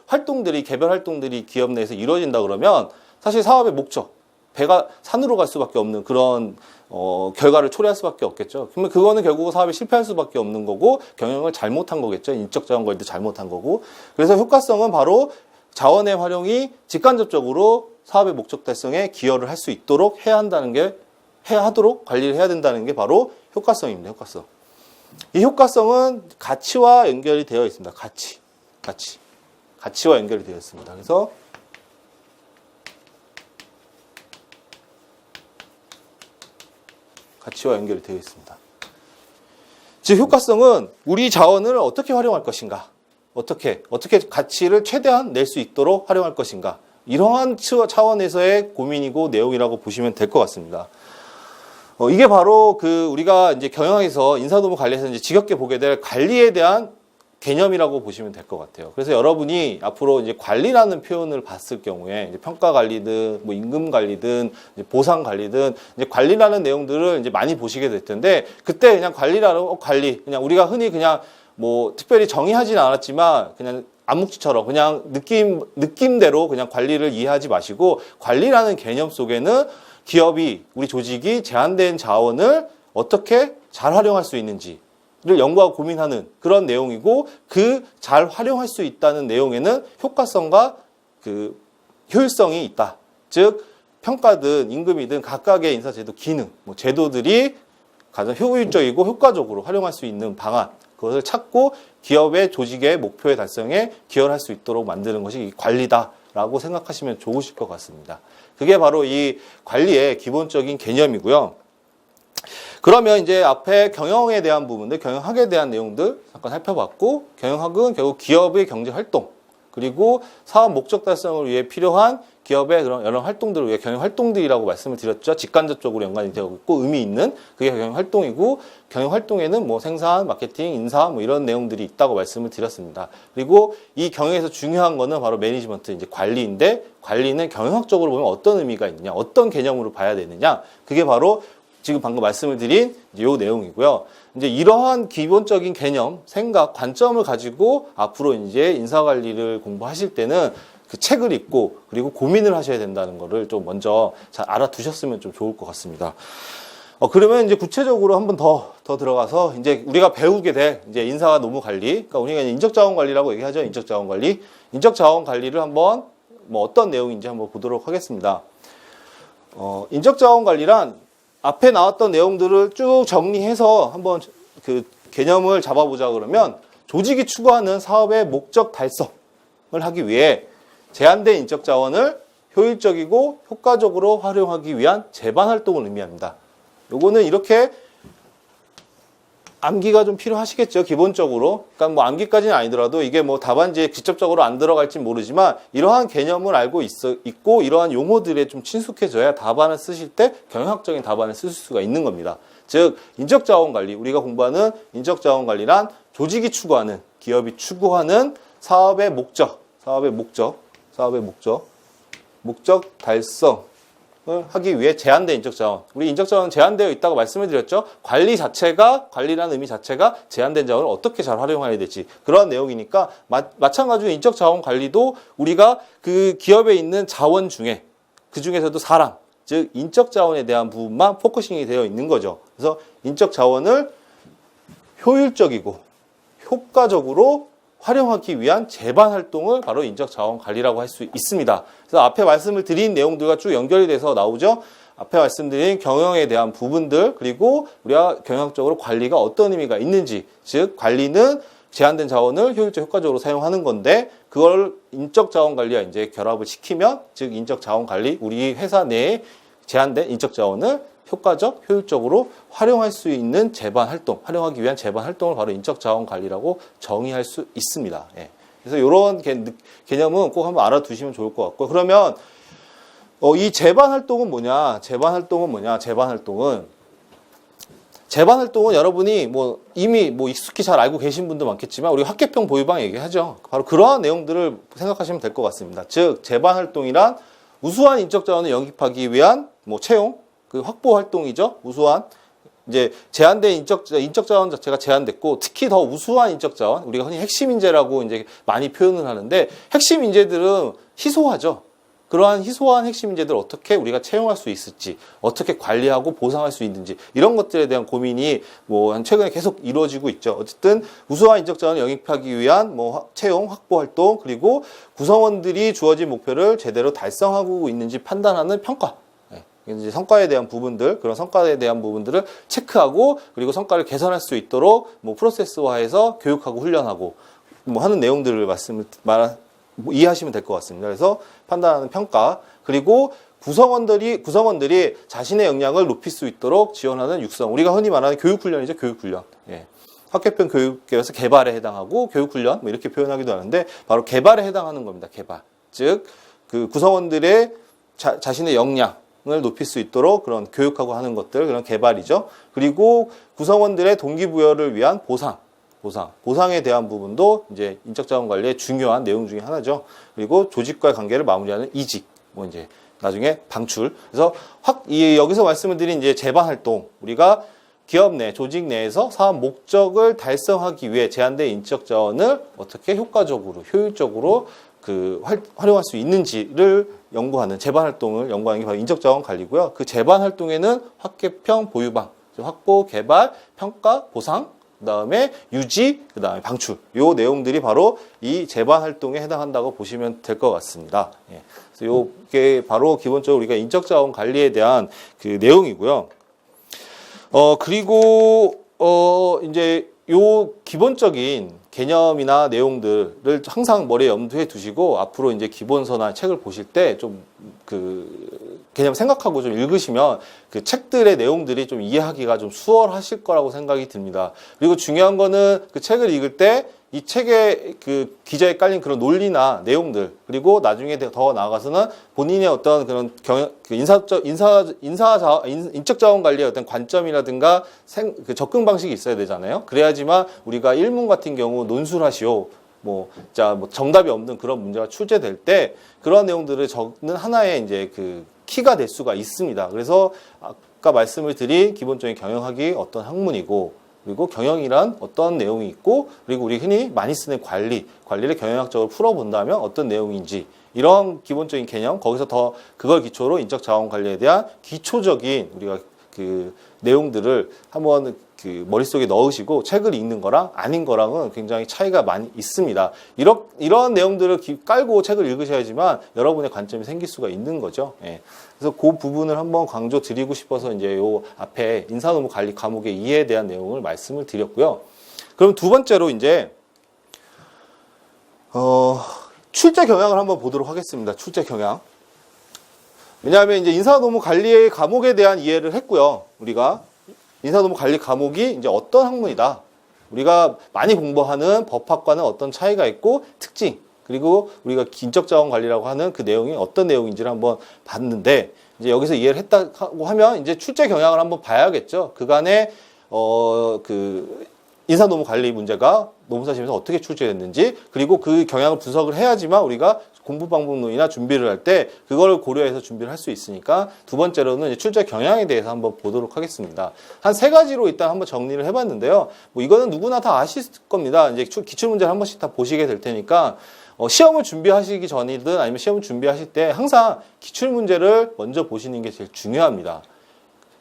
개별 활동들이 기업 내에서 이루어진다 그러면 사실 사업의 목적, 배가 산으로 갈 수밖에 없는 그런 결과를 초래할 수밖에 없겠죠. 그러면 그거는 결국 사업이 실패할 수밖에 없는 거고 경영을 잘못한 거겠죠. 인적 자원 관리도 잘못한 거고. 그래서 효과성은 바로 자원의 활용이 직간접적으로 사업의 목적 달성에 기여를 할 수 있도록 해야 한다는 게 하도록 관리를 해야 된다는 게 바로 효과성입니다. 효과성. 이 효과성은 가치와 연결이 되어 있습니다. 가치와 연결이 되어 있습니다. 그래서 가치와 연결이 되어 있습니다. 즉 효과성은 우리 자원을 어떻게 활용할 것인가, 어떻게 가치를 최대한 낼 수 있도록 활용할 것인가, 이러한 차원에서의 고민이고 내용이라고 보시면 될 것 같습니다. 이게 바로 우리가 이제 경영에서 인사노무 관리에서 이제 지겹게 보게 될 관리에 대한 개념이라고 보시면 될 것 같아요. 그래서 여러분이 앞으로 이제 관리라는 표현을 봤을 경우에 이제 평가 관리든 뭐 임금 관리든 이제 보상 관리든 이제 관리라는 내용들을 이제 많이 보시게 될 텐데, 그때 그냥 관리라는 관리, 그냥 우리가 흔히 그냥 뭐 특별히 정의하진 않았지만 그냥 암묵지처럼 그냥 느낌대로 그냥 관리를 이해하지 마시고, 관리라는 개념 속에는 기업이, 우리 조직이 제한된 자원을 어떻게 잘 활용할 수 있는지를 연구하고 고민하는 그런 내용이고, 그 잘 활용할 수 있다는 내용에는 효과성과 효율성이 있다. 즉 평가든 임금이든 각각의 인사제도 기능, 뭐 제도들이 가장 효율적이고 효과적으로 활용할 수 있는 방안, 그것을 찾고 기업의 조직의 목표의 달성에 기여할 수 있도록 만드는 것이 관리다라고 생각하시면 좋으실 것 같습니다. 그게 바로 이 관리의 기본적인 개념이고요. 그러면 이제 앞에 경영에 대한 부분들, 경영학에 대한 내용들 잠깐 살펴봤고, 경영학은 결국 기업의 경제 활동, 그리고 사업 목적 달성을 위해 필요한 기업의 그런 여러 활동들을 위해 경영 활동들이라고 말씀을 드렸죠. 직간접적으로 연관이 되어 있고 의미 있는 그게 경영 활동이고, 경영 활동에는 뭐 생산, 마케팅, 인사 뭐 이런 내용들이 있다고 말씀을 드렸습니다. 그리고 이 경영에서 중요한 거는 바로 매니지먼트, 이제 관리인데, 관리는 경영학적으로 보면 어떤 의미가 있느냐, 어떤 개념으로 봐야 되느냐, 그게 바로 지금 방금 말씀을 드린 이 내용이고요. 이제 이러한 기본적인 개념, 생각, 관점을 가지고 앞으로 이제 인사관리를 공부하실 때는 그 책을 읽고 그리고 고민을 하셔야 된다는 거를 좀 먼저 잘 알아두셨으면 좀 좋을 것 같습니다. 그러면 이제 구체적으로 한번 더 들어가서 이제 우리가 배우게 될 이제 인사노무 관리, 그러니까 우리가 인적자원 관리라고 얘기하죠. 인적자원 관리. 인적자원 관리를 한번 뭐 어떤 내용인지 한번 보도록 하겠습니다. 인적자원 관리란 앞에 나왔던 내용들을 쭉 정리해서 한번 그 개념을 잡아보자 그러면, 조직이 추구하는 사업의 목적 달성을 하기 위해 제한된 인적 자원을 효율적이고 효과적으로 활용하기 위한 제반 활동을 의미합니다. 요거는 이렇게 암기가 좀 필요하시겠죠, 기본적으로. 그러니까 뭐 암기까지는 아니더라도 이게 뭐 답안지에 직접적으로 안 들어갈지 모르지만 이러한 개념을 알고 있고 이러한 용어들에 좀 친숙해져야 답안을 쓰실 때 경영학적인 답안을 쓰실 수가 있는 겁니다. 즉 인적자원관리, 우리가 공부하는 인적자원관리란 조직이 추구하는, 기업이 추구하는 사업의 목적 달성을 하기 위해 제한된 인적자원. 우리 인적자원은 제한되어 있다고 말씀을 드렸죠. 관리라는 의미 자체가 제한된 자원을 어떻게 잘 활용해야 될지, 그러한 내용이니까 마찬가지로 인적자원 관리도 우리가 그 기업에 있는 자원 중에, 그 중에서도 사람, 즉 인적자원에 대한 부분만 포커싱이 되어 있는 거죠. 그래서 인적자원을 효율적이고 효과적으로 활용하기 위한 제반 활동을 바로 인적자원 관리라고 할 수 있습니다. 그래서 앞에 말씀을 드린 내용들과 쭉 연결이 돼서 나오죠. 앞에 말씀드린 경영에 대한 부분들, 그리고 우리가 경영학적으로 관리가 어떤 의미가 있는지, 즉 관리는 제한된 자원을 효율적 효과적으로 사용하는 건데, 그걸 인적자원 관리와 이제 결합을 시키면, 즉 인적자원 관리, 우리 회사 내에 제한된 인적자원을 효과적, 효율적으로 활용할 수 있는 제반 활동, 활용하기 위한 제반 활동을 바로 인적자원 관리라고 정의할 수 있습니다. 예. 그래서 이런 개념은 꼭 한번 알아두시면 좋을 것 같고, 그러면 이 제반 활동은 뭐냐? 제반 활동은 여러분이 뭐 이미 뭐 익숙히 잘 알고 계신 분도 많겠지만, 우리 학계평 보유방 얘기하죠. 바로 그러한 내용들을 생각하시면 될 것 같습니다. 즉 제반 활동이란 우수한 인적자원을 영입하기 위한 뭐 채용, 그 확보 활동이죠. 우수한 이제 제한된 인적 자원 자체가 제한됐고, 특히 더 우수한 인적 자원, 우리가 흔히 핵심 인재라고 이제 많이 표현을 하는데, 핵심 인재들은 희소하죠. 그러한 희소한 핵심 인재들을 어떻게 우리가 채용할 수 있을지, 어떻게 관리하고 보상할 수 있는지, 이런 것들에 대한 고민이 뭐 최근에 계속 이루어지고 있죠. 어쨌든 우수한 인적 자원을 영입하기 위한 뭐 채용, 확보 활동, 그리고 구성원들이 주어진 목표를 제대로 달성하고 있는지 판단하는 평가. 이제 성과에 대한 부분들, 그런 성과에 대한 부분들을 체크하고 그리고 성과를 개선할 수 있도록 뭐 프로세스화해서 교육하고 훈련하고 뭐 하는 내용들을 이해하시면 될 것 같습니다. 그래서 판단하는 평가, 그리고 구성원들이 자신의 역량을 높일 수 있도록 지원하는 육성. 우리가 흔히 말하는 교육훈련이죠, 교육훈련. 예. 학교편 교육계에서 개발에 해당하고 교육훈련 뭐 이렇게 표현하기도 하는데 바로 개발에 해당하는 겁니다. 개발. 즉 그 구성원들의 자신의 역량을 높일 수 있도록 그런 교육하고 하는 것들, 그런 개발이죠. 그리고 구성원들의 동기부여를 위한 보상에 대한 부분도 이제 인적자원 관리의 중요한 내용 중에 하나죠. 그리고 조직과의 관계를 마무리하는 이직, 뭐 이제 나중에 방출. 그래서 여기서 말씀을 드린 이제 재반 활동, 우리가 기업 내, 조직 내에서 사업 목적을 달성하기 위해 제한된 인적 자원을 어떻게 효과적으로, 효율적으로 활용할 수 있는지를 연구하는, 재반 활동을 연구하는 게 바로 인적 자원 관리고요. 그 재반 활동에는 확개평, 보유방, 확보, 개발, 평가, 보상, 그 다음에 유지, 그 다음에 방출. 요 내용들이 바로 이 재반 활동에 해당한다고 보시면 될 것 같습니다. 예. 그래서 요게 바로 기본적으로 우리가 인적 자원 관리에 대한 그 내용이고요. 그리고, 이제 요 기본적인 개념이나 내용들을 항상 머리에 염두에 두시고 앞으로 이제 기본서나 책을 보실 때 좀 개념 생각하고 좀 읽으시면 그 책들의 내용들이 좀 이해하기가 좀 수월하실 거라고 생각이 듭니다. 그리고 중요한 거는 그 책을 읽을 때 이 책에 그 기저에 깔린 그런 논리나 내용들, 그리고 나중에 더 나아가서는 본인의 어떤 그런 인적 자원 관리의 어떤 관점이라든가 접근 방식이 있어야 되잖아요. 그래야지만 우리가 일문 같은 경우 논술하시오, 정답이 없는 그런 문제가 출제될 때 그런 내용들을 적는 하나의 이제 그 키가 될 수가 있습니다. 그래서 아까 말씀을 드린 기본적인 경영학이 어떤 학문이고, 그리고 경영이란 어떤 내용이 있고, 그리고 우리 흔히 많이 쓰는 관리를 경영학적으로 풀어본다면 어떤 내용인지, 이런 기본적인 개념, 거기서 더 그걸 기초로 인적 자원 관리에 대한 기초적인 우리가 그 내용들을 한번 그 머릿속에 넣으시고 책을 읽는 거랑 아닌 거랑은 굉장히 차이가 많이 있습니다. 이런 내용들을 깔고 책을 읽으셔야지만 여러분의 관점이 생길 수가 있는 거죠. 예. 그래서 그 부분을 한번 강조 드리고 싶어서 이제 요 앞에 인사노무 관리 과목의 이해에 대한 내용을 말씀을 드렸고요. 그럼 두 번째로 이제 출제 경향을 한번 보도록 하겠습니다. 출제 경향. 왜냐하면 이제 인사노무 관리의 과목에 대한 이해를 했고요. 우리가 인사노무 관리 과목이 이제 어떤 학문이다. 우리가 많이 공부하는 법학과는 어떤 차이가 있고 특징, 그리고 우리가 인적 자원 관리라고 하는 그 내용이 어떤 내용인지를 한번 봤는데, 이제 여기서 이해를 했다고 하면 이제 출제 경향을 한번 봐야겠죠. 그간에 인사노무 관리 문제가 노무사 시험에서 어떻게 출제됐는지, 그리고 그 경향을 분석을 해야지만 우리가 공부 방법론이나 준비를 할 때 그걸 고려해서 준비를 할 수 있으니까, 두 번째로는 출제 경향에 대해서 한번 보도록 하겠습니다. 한 세 가지로 일단 한번 정리를 해봤는데요. 이거는 누구나 다 아실 겁니다. 이제 기출문제를 한 번씩 다 보시게 될 테니까, 시험을 준비하시기 전이든 아니면 시험을 준비하실 때 항상 기출문제를 먼저 보시는 게 제일 중요합니다.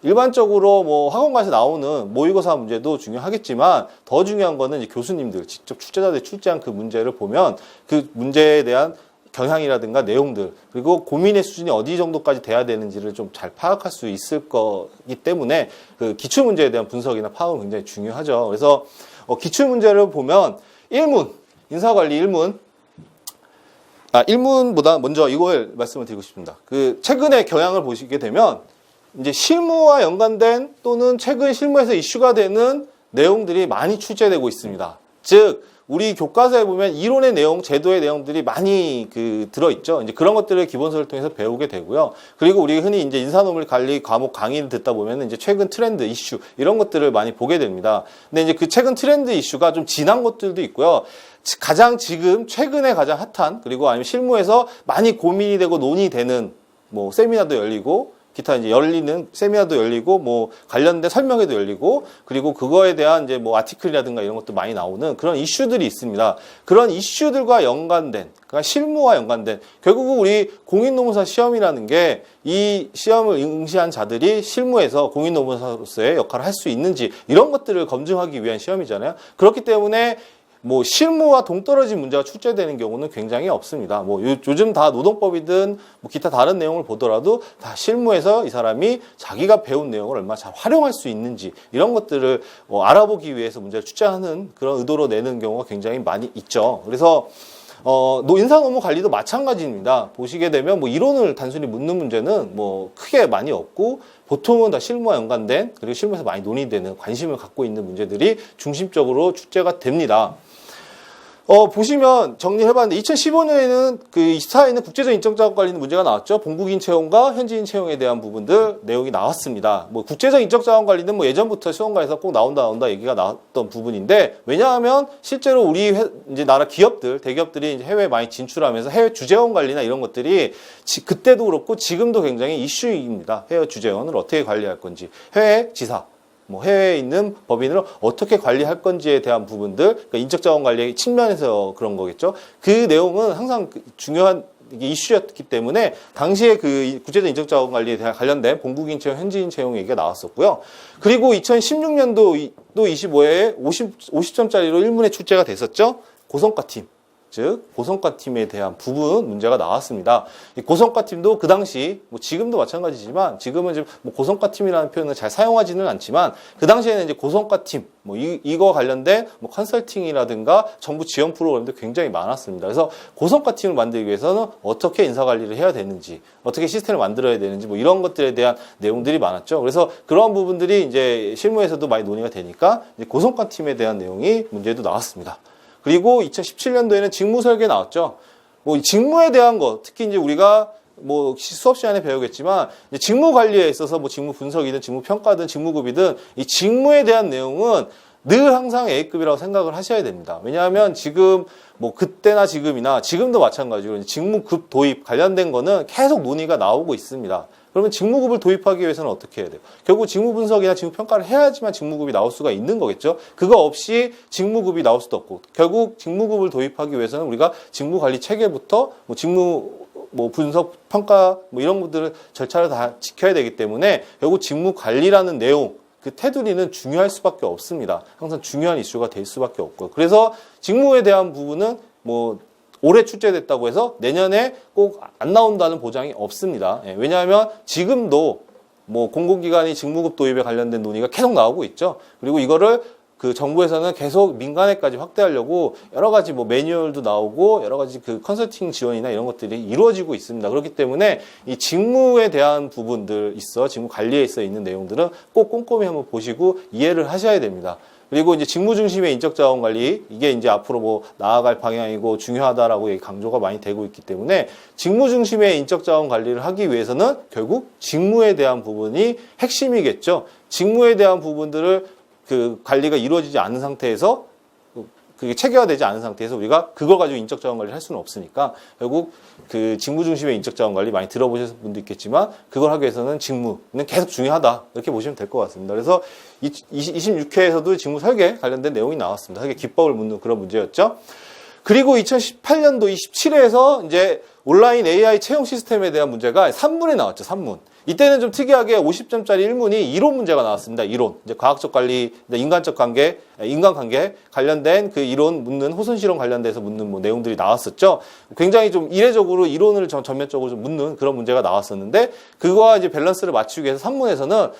일반적으로 학원가에서 나오는 모의고사 문제도 중요하겠지만 더 중요한 거는 이제 교수님들 직접 출제자들이 출제한 그 문제를 보면 그 문제에 대한 경향이라든가 내용들, 그리고 고민의 수준이 어디 정도까지 돼야 되는지를 좀 잘 파악할 수 있을 거기 때문에 그 기출 문제에 대한 분석이나 파악은 굉장히 중요하죠. 그래서 기출 문제를 보면 1문, 인사관리 1문, 1문보다 먼저 이걸 말씀을 드리고 싶습니다. 그 최근의 경향을 보시게 되면 이제 실무와 연관된 또는 최근 실무에서 이슈가 되는 내용들이 많이 출제되고 있습니다. 즉, 우리 교과서에 보면 이론의 내용, 제도의 내용들이 많이 들어있죠. 이제 그런 것들을 기본서를 통해서 배우게 되고요. 그리고 우리 흔히 이제 인사노무 관리 과목 강의를 듣다 보면 이제 최근 트렌드 이슈, 이런 것들을 많이 보게 됩니다. 근데 이제 그 최근 트렌드 이슈가 좀 지난 것들도 있고요. 최근에 가장 핫한, 그리고 아니면 실무에서 많이 고민이 되고 논의되는 세미나도 열리고, 기타 이제 열리는 세미나도 열리고, 관련된 설명회도 열리고, 그리고 그거에 대한 이제 아티클이라든가 이런 것도 많이 나오는 그런 이슈들이 있습니다. 그런 이슈들과 연관된, 그러니까 실무와 연관된, 결국은 우리 공인노무사 시험이라는 게 이 시험을 응시한 자들이 실무에서 공인노무사로서의 역할을 할 수 있는지, 이런 것들을 검증하기 위한 시험이잖아요. 그렇기 때문에 뭐 실무와 동떨어진 문제가 출제되는 경우는 굉장히 없습니다. 뭐 요즘 다 노동법이든 뭐 기타 다른 내용을 보더라도 다 실무에서 이 사람이 자기가 배운 내용을 얼마나 잘 활용할 수 있는지 이런 것들을 알아보기 위해서 문제를 출제하는 그런 의도로 내는 경우가 굉장히 많이 있죠. 그래서 인사노무관리도 마찬가지입니다. 보시게 되면 뭐 이론을 단순히 묻는 문제는 뭐 크게 많이 없고 보통은 다 실무와 연관된 그리고 실무에서 많이 논의되는 관심을 갖고 있는 문제들이 중심적으로 출제가 됩니다. 보시면 정리해봤는데 2015년에는 그 24에는 국제적 인적자원 관리는 문제가 나왔죠. 본국인 채용과 현지인 채용에 대한 부분들 내용이 나왔습니다. 뭐 국제적 인적자원 관리는 뭐 예전부터 시험관에서 꼭 나온다 얘기가 나왔던 부분인데 왜냐하면 실제로 우리 이제 나라 기업들 대기업들이 이제 해외에 많이 진출하면서 해외 주재원 관리나 이런 것들이 그때도 그렇고 지금도 굉장히 이슈입니다. 해외 주재원을 어떻게 관리할 건지 해외 지사 뭐 해외에 있는 법인을 어떻게 관리할 건지에 대한 부분들, 그러니까 인적자원 관리 측면에서 그런 거겠죠. 그 내용은 항상 중요한 이슈였기 때문에 당시에 그 국제적 인적자원 관리에 대한 관련된 본국인 채용, 현지인 채용 얘기가 나왔었고요. 그리고 2016년도 또 25회에 50점짜리로 1문에 출제가 됐었죠. 고성과팀. 즉 고성과팀에 대한 부분 문제가 나왔습니다. 이 고성과팀도 그 당시 뭐 지금도 마찬가지지만 지금은 이제 뭐 고성과팀이라는 표현을 잘 사용하지는 않지만 그 당시에는 이제 고성과팀 뭐 이거 관련된 뭐 컨설팅이라든가 정부 지원 프로그램도 굉장히 많았습니다. 그래서 고성과팀을 만들기 위해서는 어떻게 인사관리를 해야 되는지 어떻게 시스템을 만들어야 되는지 뭐 이런 것들에 대한 내용들이 많았죠. 그래서 그런 부분들이 이제 실무에서도 많이 논의가 되니까 이제 고성과팀에 대한 내용이 문제도 나왔습니다. 그리고 2017년도에는 직무 설계 나왔죠. 뭐 직무에 대한 것, 특히 이제 우리가 뭐 수업 시간에 배우겠지만 이제 직무 관리에 있어서 뭐 직무 분석이든 직무 평가든 직무급이든 이 직무에 대한 내용은 늘 항상 A급이라고 생각을 하셔야 됩니다. 왜냐하면 지금 뭐 그때나 지금이나 지금도 마찬가지로 직무급 도입 관련된 거는 계속 논의가 나오고 있습니다. 그러면 직무급을 도입하기 위해서는 어떻게 해야 돼요? 결국 직무 분석이나 직무 평가를 해야지만 직무급이 나올 수가 있는 거겠죠. 그거 없이 직무급이 나올 수도 없고 결국 직무급을 도입하기 위해서는 우리가 직무 관리 체계부터 뭐 직무 뭐 분석 평가 뭐 이런 것들을 절차를 다 지켜야 되기 때문에 결국 직무 관리라는 내용 그 테두리는 중요할 수밖에 없습니다. 항상 중요한 이슈가 될 수밖에 없고요. 그래서 직무에 대한 부분은 뭐 올해 출제됐다고 해서 내년에 꼭 안 나온다는 보장이 없습니다. 왜냐하면 지금도 뭐 공공기관이 직무급 도입에 관련된 논의가 계속 나오고 있죠. 그리고 이거를 그 정부에서는 계속 민간에까지 확대하려고 여러 가지 뭐 매뉴얼도 나오고 여러 가지 그 컨설팅 지원이나 이런 것들이 이루어지고 있습니다. 그렇기 때문에 이 직무에 대한 부분들 직무 관리에 있는 내용들은 꼭 꼼꼼히 한번 보시고 이해를 하셔야 됩니다. 그리고 이제 직무 중심의 인적 자원 관리 이게 이제 앞으로 뭐 나아갈 방향이고 중요하다라고 강조가 많이 되고 있기 때문에 직무 중심의 인적 자원 관리를 하기 위해서는 결국 직무에 대한 부분이 핵심이겠죠. 직무에 대한 부분들을 그 관리가 이루어지지 않은 상태에서 그게 체계화되지 않은 상태에서 우리가 그걸 가지고 인적 자원 관리를 할 수는 없으니까 결국 그 직무 중심의 인적 자원 관리 많이 들어보셨을 분도 있겠지만 그걸 하기 위해서는 직무는 계속 중요하다 이렇게 보시면 될 것 같습니다. 그래서 26회에서도 직무 설계 관련된 내용이 나왔습니다. 설계 기법을 묻는 그런 문제였죠. 그리고 2018년도 27회에서 이제 온라인 AI 채용 시스템에 대한 문제가 3문에 나왔죠. 3문. 이때는 좀 특이하게 50점짜리 1문이 이론 문제가 나왔습니다. 이론. 이제 과학적 관리, 인간적 관계, 인간관계 관련된 그 이론 묻는 호선실험 관련돼서 묻는 뭐 내용들이 나왔었죠. 굉장히 좀 이례적으로 이론을 전면적으로 좀 묻는 그런 문제가 나왔었는데 그거와 이제 밸런스를 맞추기 위해서 3문에서는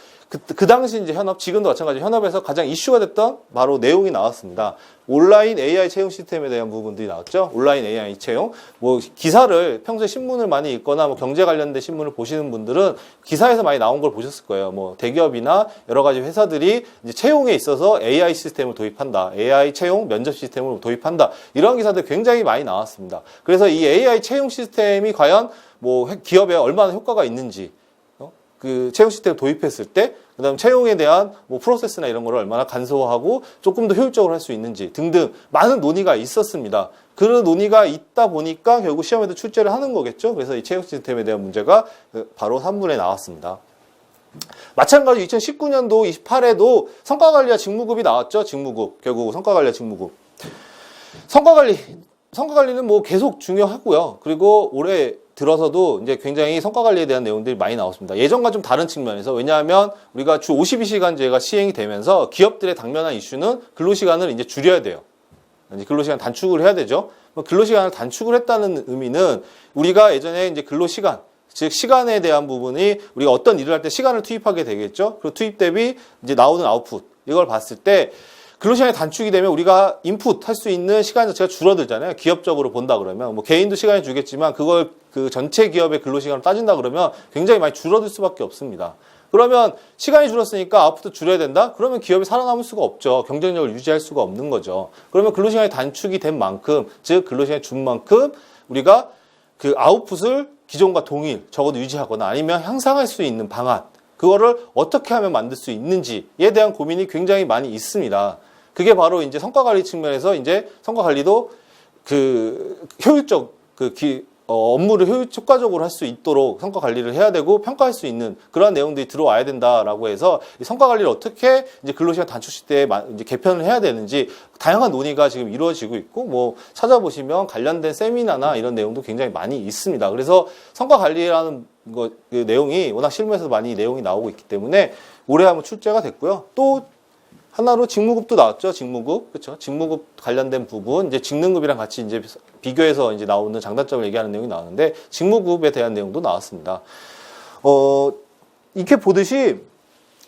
그 당시 이제 현업, 지금도 마찬가지 현업에서 가장 이슈가 됐던 바로 내용이 나왔습니다. 온라인 AI 채용 시스템에 대한 부분들이 나왔죠. 온라인 AI 채용. 뭐 기사를 평소에 신문을 많이 읽거나 뭐 경제 관련된 신문을 보시는 분들은 기사에서 많이 나온 걸 보셨을 거예요. 뭐 대기업이나 여러 가지 회사들이 이제 채용에 있어서 AI 시스템을 도입한다. AI 채용 면접 시스템을 도입한다. 이런 기사들 굉장히 많이 나왔습니다. 그래서 이 AI 채용 시스템이 과연 뭐 기업에 얼마나 효과가 있는지 그 채용 시스템을 도입했을 때 그다음 채용에 대한 뭐 프로세스나 이런 거를 얼마나 간소화하고 조금 더 효율적으로 할 수 있는지 등등 많은 논의가 있었습니다. 그런 논의가 있다 보니까 결국 시험에도 출제를 하는 거겠죠. 그래서 이 채용 시스템에 대한 문제가 바로 3문에 나왔습니다. 마찬가지로 2019년도 28회도 성과관리와 직무급이 나왔죠. 직무급. 결국 성과관리와 직무급. 성과관리는 뭐 계속 중요하고요. 그리고 올해 들어서도 이제 굉장히 성과관리에 대한 내용들이 많이 나왔습니다. 예전과 좀 다른 측면에서 왜냐하면 우리가 주 52시간제가 시행이 되면서 기업들의 당면한 이슈는 근로시간을 이제 줄여야 돼요. 이제 근로시간 단축을 해야 되죠. 근로시간을 단축을 했다는 의미는 우리가 예전에 이제 근로시간, 즉 시간에 대한 부분이 우리가 어떤 일을 할 때 시간을 투입하게 되겠죠. 그리고 투입 대비 이제 나오는 아웃풋 이걸 봤을 때 근로시간이 단축이 되면 우리가 인풋 할 수 있는 시간 자체가 줄어들잖아요. 기업적으로 본다 그러면 뭐 개인도 시간이 주겠지만 그걸 그 전체 기업의 근로시간을 따진다 그러면 굉장히 많이 줄어들 수밖에 없습니다. 그러면 시간이 줄었으니까 아웃풋도 줄여야 된다? 그러면 기업이 살아남을 수가 없죠. 경쟁력을 유지할 수가 없는 거죠. 그러면 근로시간이 단축이 된 만큼, 즉 근로시간이 준 만큼 우리가 그 아웃풋을 기존과 동일, 적어도 유지하거나 아니면 향상할 수 있는 방안, 그거를 어떻게 하면 만들 수 있는지에 대한 고민이 굉장히 많이 있습니다. 그게 바로 이제 성과관리 측면에서 이제 성과관리도 그 효율적 업무를 효과적으로 할 수 있도록 성과 관리를 해야 되고 평가할 수 있는 그러한 내용들이 들어와야 된다라고 해서 성과 관리를 어떻게 이제 근로시간 단축 시대에 이제 개편을 해야 되는지 다양한 논의가 지금 이루어지고 있고 뭐 찾아보시면 관련된 세미나나 이런 내용도 굉장히 많이 있습니다. 그래서 성과 관리라는 그 내용이 워낙 실무에서 많이 내용이 나오고 있기 때문에 올해 한번 출제가 됐고요. 또 하나로 직무급도 나왔죠. 직무급. 그렇죠. 직무급 관련된 부분, 이제 직능급이랑 같이 이제 비교해서 이제 나오는 장단점을 얘기하는 내용이 나오는데 직무급에 대한 내용도 나왔습니다. 이렇게 보듯이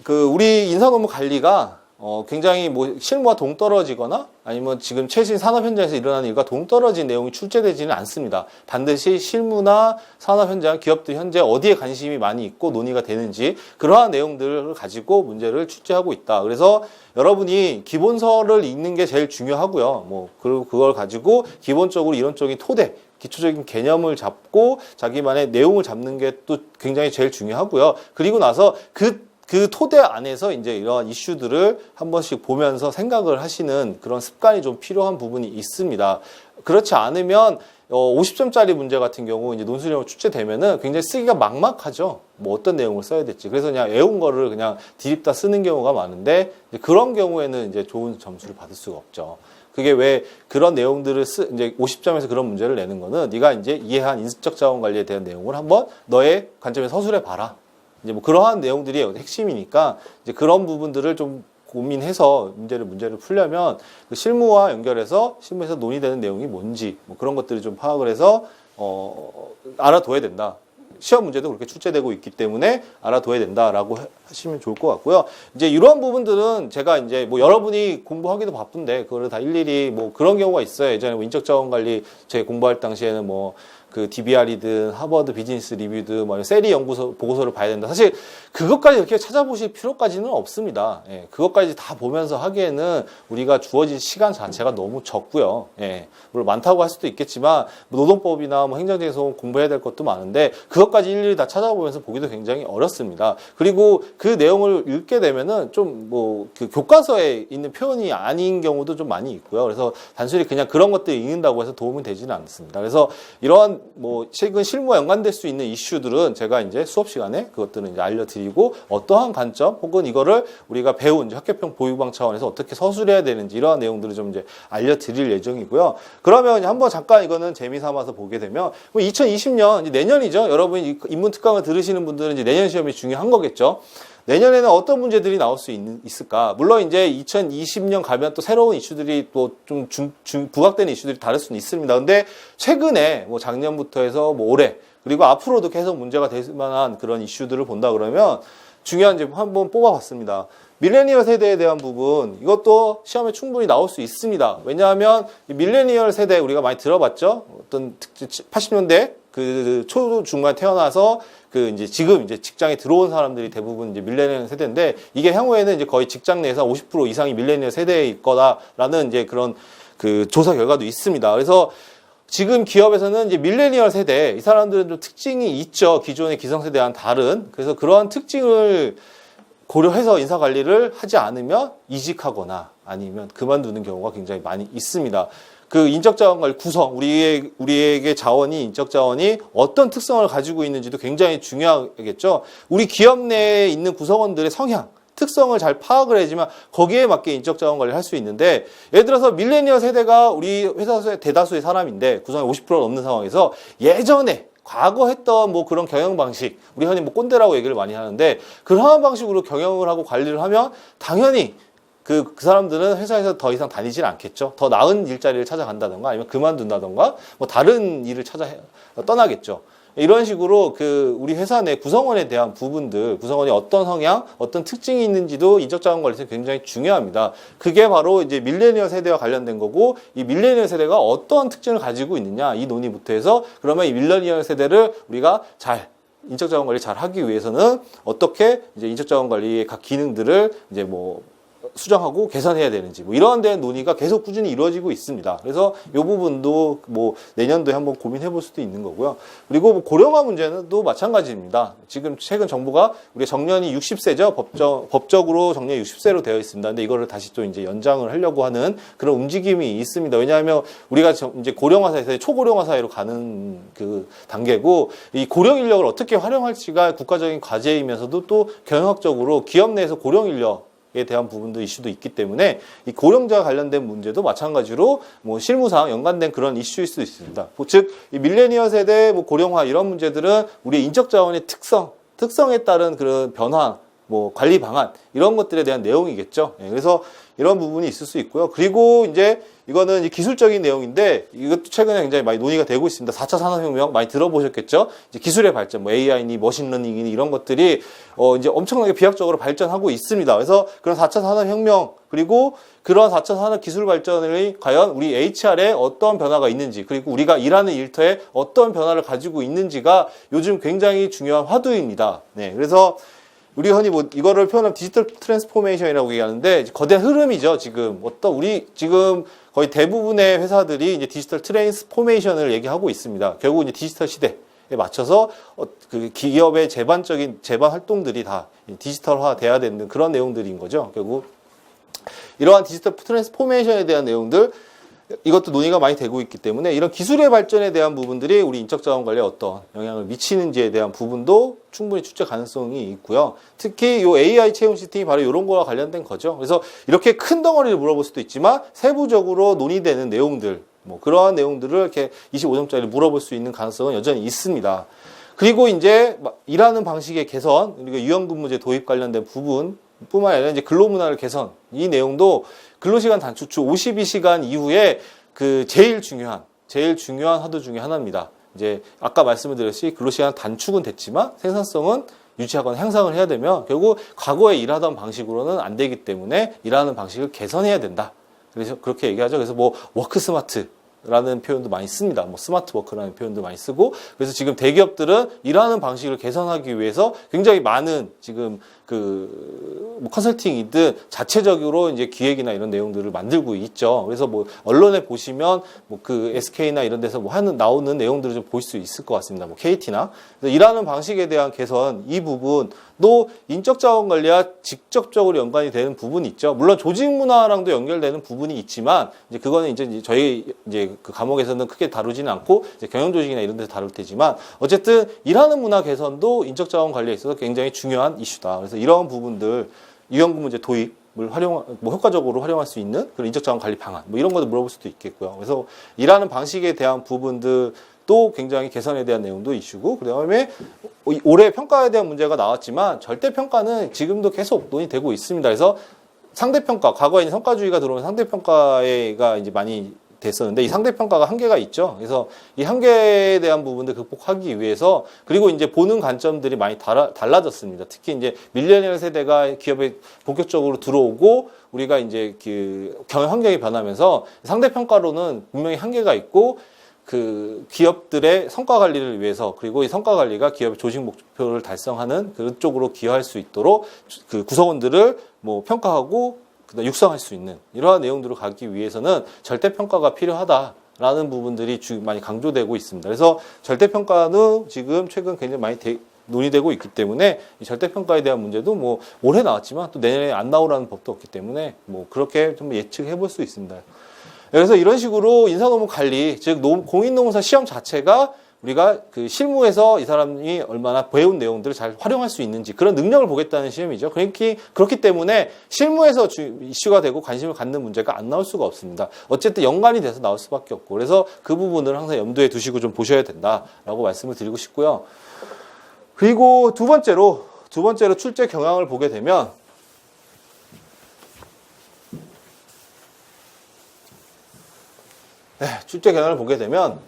그 우리 인사노무 관리가 굉장히 뭐 실무와 동떨어지거나 아니면 지금 최신 산업 현장에서 일어나는 일과 동떨어진 내용이 출제되지는 않습니다. 반드시 실무나 산업 현장, 기업들 현재 어디에 관심이 많이 있고 논의가 되는지 그러한 내용들을 가지고 문제를 출제하고 있다. 그래서 여러분이 기본서를 읽는 게 제일 중요하고요. 뭐 그리고 그걸 가지고 기본적으로 이론적인 토대, 기초적인 개념을 잡고 자기만의 내용을 잡는 게 또 굉장히 제일 중요하고요. 그리고 나서 그 토대 안에서 이제 이러한 이슈들을 한 번씩 보면서 생각을 하시는 그런 습관이 좀 필요한 부분이 있습니다. 그렇지 않으면 50점짜리 문제 같은 경우 이제 논술형으로 출제되면은 굉장히 쓰기가 막막하죠. 뭐 어떤 내용을 써야 될지. 그래서 그냥 외운 거를 그냥 디립다 쓰는 경우가 많은데 그런 경우에는 이제 좋은 점수를 받을 수가 없죠. 그게 왜 그런 내용들을 이제 50점에서 그런 문제를 내는 거는 네가 이제 이해한 인적 자원 관리에 대한 내용을 한번 너의 관점에서 서술해 봐라. 이제 뭐 그러한 내용들이 핵심이니까 이제 그런 부분들을 좀 고민해서 문제를 풀려면 그 실무와 연결해서 실무에서 논의되는 내용이 뭔지 뭐 그런 것들을 좀 파악을 해서 알아둬야 된다. 시험 문제도 그렇게 출제되고 있기 때문에 알아둬야 된다라고 하시면 좋을 것 같고요. 이제 이러한 부분들은 제가 이제 뭐 여러분이 공부하기도 바쁜데 그거를 다 일일이 뭐 그런 경우가 있어요. 예전에 뭐 인적자원관리 제 공부할 당시에는 뭐 그 DBR이든 하버드 비즈니스 리뷰든 뭐 세리 연구소 보고서를 봐야 된다. 사실 그것까지 이렇게 찾아보실 필요까지는 없습니다. 예, 그것까지 다 보면서 하기에는 우리가 주어진 시간 자체가 너무 적고요. 예, 물론 많다고 할 수도 있겠지만 노동법이나 뭐 행정제에서 공부해야 될 것도 많은데 그것까지 일일이 다 찾아보면서 보기도 굉장히 어렵습니다. 그리고 그 내용을 읽게 되면은 좀 뭐 그 교과서에 있는 표현이 아닌 경우도 좀 많이 있고요. 그래서 단순히 그냥 그런 것들 읽는다고 해서 도움이 되지는 않습니다. 그래서 이러한 뭐 최근 실무와 연관될 수 있는 이슈들은 제가 이제 수업 시간에 그것들은 이제 알려드리고 어떠한 관점 혹은 이거를 우리가 배운 이제 학교평 보유방 차원에서 어떻게 서술해야 되는지 이러한 내용들을 좀 이제 알려드릴 예정이고요. 그러면 한번 잠깐 이거는 재미삼아서 보게 되면 2020년 이제 내년이죠. 여러분이 인문 특강을 들으시는 분들은 이제 내년 시험이 중요한 거겠죠. 내년에는 어떤 문제들이 나올 수 있을까? 물론 이제 2020년 가면 또 새로운 이슈들이 또 좀 부각되는 이슈들이 다를 수는 있습니다. 근데 최근에 뭐 작년부터 해서 뭐 올해 그리고 앞으로도 계속 문제가 될 만한 그런 이슈들을 본다 그러면 중요한 점 한번 뽑아봤습니다. 밀레니얼 세대에 대한 부분 이것도 시험에 충분히 나올 수 있습니다. 왜냐하면 밀레니얼 세대 우리가 많이 들어봤죠. 어떤 80년대 그 초중반 태어나서 그 이제 지금 이제 직장에 들어온 사람들이 대부분 이제 밀레니얼 세대인데 이게 향후에는 이제 거의 직장 내에서 50% 이상이 밀레니얼 세대일 거다라는 이제 그런 그 조사 결과도 있습니다. 그래서 지금 기업에서는 이제 밀레니얼 세대 이 사람들은 좀 특징이 있죠. 기존의 기성세대와는 다른. 그래서 그러한 특징을 고려해서 인사 관리를 하지 않으면 이직하거나 아니면 그만두는 경우가 굉장히 많이 있습니다. 그 인적자원 관리 구성, 우리에게 자원이, 인적자원이 어떤 특성을 가지고 있는지도 굉장히 중요하겠죠. 우리 기업 내에 있는 구성원들의 성향, 특성을 잘 파악을 해야지만 거기에 맞게 인적자원 관리를 할 수 있는데 예를 들어서 밀레니얼 세대가 우리 회사의 대다수의 사람인데 구성이 50% 넘는 상황에서 예전에 과거 했던 뭐 그런 경영 방식, 우리 흔히 뭐 꼰대라고 얘기를 많이 하는데 그러한 방식으로 경영을 하고 관리를 하면 당연히 그 사람들은 회사에서 더 이상 다니질 않겠죠. 더 나은 일자리를 찾아간다던가 아니면 그만둔다던가 뭐 다른 일을 떠나겠죠. 이런 식으로 우리 회사 내 구성원에 대한 부분들, 구성원이 어떤 성향, 어떤 특징이 있는지도 인적자원관리에서 굉장히 중요합니다. 그게 바로 이제 밀레니얼 세대와 관련된 거고, 이 밀레니얼 세대가 어떤 특징을 가지고 있느냐, 이 논의부터 해서 그러면 이 밀레니얼 세대를 우리가 인적자원관리 잘 하기 위해서는 어떻게 이제 인적자원관리의 각 기능들을 이제 뭐 수정하고 개선해야 되는지 뭐 이런 데 논의가 계속 꾸준히 이루어지고 있습니다. 그래서 이 부분도 뭐 내년도에 한번 고민해 볼 수도 있는 거고요. 그리고 뭐 고령화 문제도 마찬가지입니다. 지금 최근 정부가 우리 정년이 60세죠. 법적으로 정년이 60세로 되어 있습니다. 근데 이거를 다시 또 이제 연장을 하려고 하는 그런 움직임이 있습니다. 왜냐하면 우리가 이제 고령화 사회에서 초고령화 사회로 가는 그 단계고, 이 고령 인력을 어떻게 활용할지가 국가적인 과제이면서도 또 경영학적으로 기업 내에서 고령 인력에 대한 부분도 이슈도 있기 때문에 이 고령자와 관련된 문제도 마찬가지로 뭐 실무상 연관된 그런 이슈일 수 있습니다. 즉, 이 밀레니얼 세대 뭐 고령화 이런 문제들은 우리 인적 자원의 특성에 따른 그런 변화, 뭐 관리 방안 이런 것들에 대한 내용이겠죠. 그래서 이런 부분이 있을 수 있고요. 그리고 이제 이거는 이제 기술적인 내용인데 이것도 최근에 굉장히 많이 논의가 되고 있습니다. 4차 산업혁명 많이 들어보셨겠죠? 이제 기술의 발전, 뭐 AI니 머신러닝이니 이런 것들이 이제 엄청나게 비약적으로 발전하고 있습니다. 그래서 그런 4차 산업혁명 그리고 그런 4차 산업 기술 발전이 과연 우리 HR에 어떤 변화가 있는지, 그리고 우리가 일하는 일터에 어떤 변화를 가지고 있는지가 요즘 굉장히 중요한 화두입니다. 네, 그래서 우리 흔히 뭐 이거를 표현하면 디지털 트랜스포메이션이라고 얘기하는데 거대한 흐름이죠. 지금 우리 지금 거의 대부분의 회사들이 이제 디지털 트랜스포메이션을 얘기하고 있습니다. 결국 이제 디지털 시대에 맞춰서 그 기업의 제반 활동들이 다 디지털화 돼야 되는 그런 내용들인 거죠. 결국 이러한 디지털 트랜스포메이션에 대한 내용들, 이것도 논의가 많이 되고 있기 때문에 이런 기술의 발전에 대한 부분들이 우리 인적자원관리에 어떤 영향을 미치는지에 대한 부분도 충분히 출제 가능성이 있고요. 특히 이 AI 채용 시스템이 바로 이런 거와 관련된 거죠. 그래서 이렇게 큰 덩어리를 물어볼 수도 있지만 세부적으로 논의되는 내용들, 뭐 그러한 내용들을 이렇게 25점짜리 물어볼 수 있는 가능성은 여전히 있습니다. 그리고 이제 일하는 방식의 개선, 그리고 유연근무제 도입 관련된 부분 뿐만 아니라 이제 근로문화를 개선, 이 내용도 근로시간 단축 주 52시간 이후에 제일 중요한 화두 중에 하나입니다. 이제 아까 말씀을 드렸듯이 근로시간 단축은 됐지만 생산성은 유지하거나 향상을 해야 되면 결국 과거에 일하던 방식으로는 안 되기 때문에 일하는 방식을 개선해야 된다. 그래서 그렇게 얘기하죠. 그래서 뭐 워크 스마트 라는 표현도 많이 씁니다. 뭐 스마트 워크라는 표현도 많이 쓰고, 그래서 지금 대기업들은 일하는 방식을 개선하기 위해서 굉장히 많은 지금 뭐 컨설팅이든 자체적으로 이제 기획이나 이런 내용들을 만들고 있죠. 그래서 뭐 언론에 보시면 뭐 SK나 이런 데서 뭐 나오는 내용들을 좀 볼 수 있을 것 같습니다. 뭐 KT나. 그래서 일하는 방식에 대한 개선, 이 부분도 인적자원관리와 직접적으로 연관이 되는 부분이 있죠. 물론 조직 문화랑도 연결되는 부분이 있지만 이제 그거는 이제 저희 이제 그 과목에서는 크게 다루지는 않고 이제 경영조직이나 이런 데서 다룰 테지만 어쨌든 일하는 문화 개선도 인적자원관리에 있어서 굉장히 중요한 이슈다. 그래서 이런 부분들 유연근무제 도입을 효과적으로 활용할 수 있는 그런 인적자원관리 방안 뭐 이런 것도 물어볼 수도 있겠고요. 그래서 일하는 방식에 대한 부분들도 굉장히 개선에 대한 내용도 이슈고, 그다음에 올해 평가에 대한 문제가 나왔지만 절대평가는 지금도 계속 논의되고 있습니다. 그래서 상대평가, 과거에 성과주의가 들어오면 상대평가가 이제 많이 됐었는데 이 상대평가가 한계가 있죠. 그래서 이 한계에 대한 부분들 극복하기 위해서, 그리고 이제 보는 관점들이 많이 달라졌습니다. 특히 이제 밀레니얼 세대가 기업에 본격적으로 들어오고 우리가 이제 경영 환경이 변하면서 상대평가로는 분명히 한계가 있고 기업들의 성과 관리를 위해서, 그리고 이 성과 관리가 기업의 조직 목표를 달성하는 그쪽으로 기여할 수 있도록 구성원들을 뭐 평가하고 육성할 수 있는 이러한 내용들을 가기 위해서는 절대평가가 필요하다라는 부분들이 많이 강조되고 있습니다. 그래서 절대평가는 지금 최근 굉장히 많이 논의되고 있기 때문에 이 절대평가에 대한 문제도 뭐 올해 나왔지만 또 내년에 안 나오라는 법도 없기 때문에 뭐 그렇게 좀 예측해 볼 수 있습니다. 그래서 이런 식으로 인사노무 관리, 즉 공인노무사 시험 자체가 우리가 실무에서 이 사람이 얼마나 배운 내용들을 잘 활용할 수 있는지 그런 능력을 보겠다는 시험이죠. 그렇기 때문에 실무에서 이슈가 되고 관심을 갖는 문제가 안 나올 수가 없습니다. 어쨌든 연관이 돼서 나올 수밖에 없고, 그래서 그 부분을 항상 염두에 두시고 좀 보셔야 된다라고 말씀을 드리고 싶고요. 그리고 두 번째로 출제 경향을 보게 되면 출제 견해를 보게 되면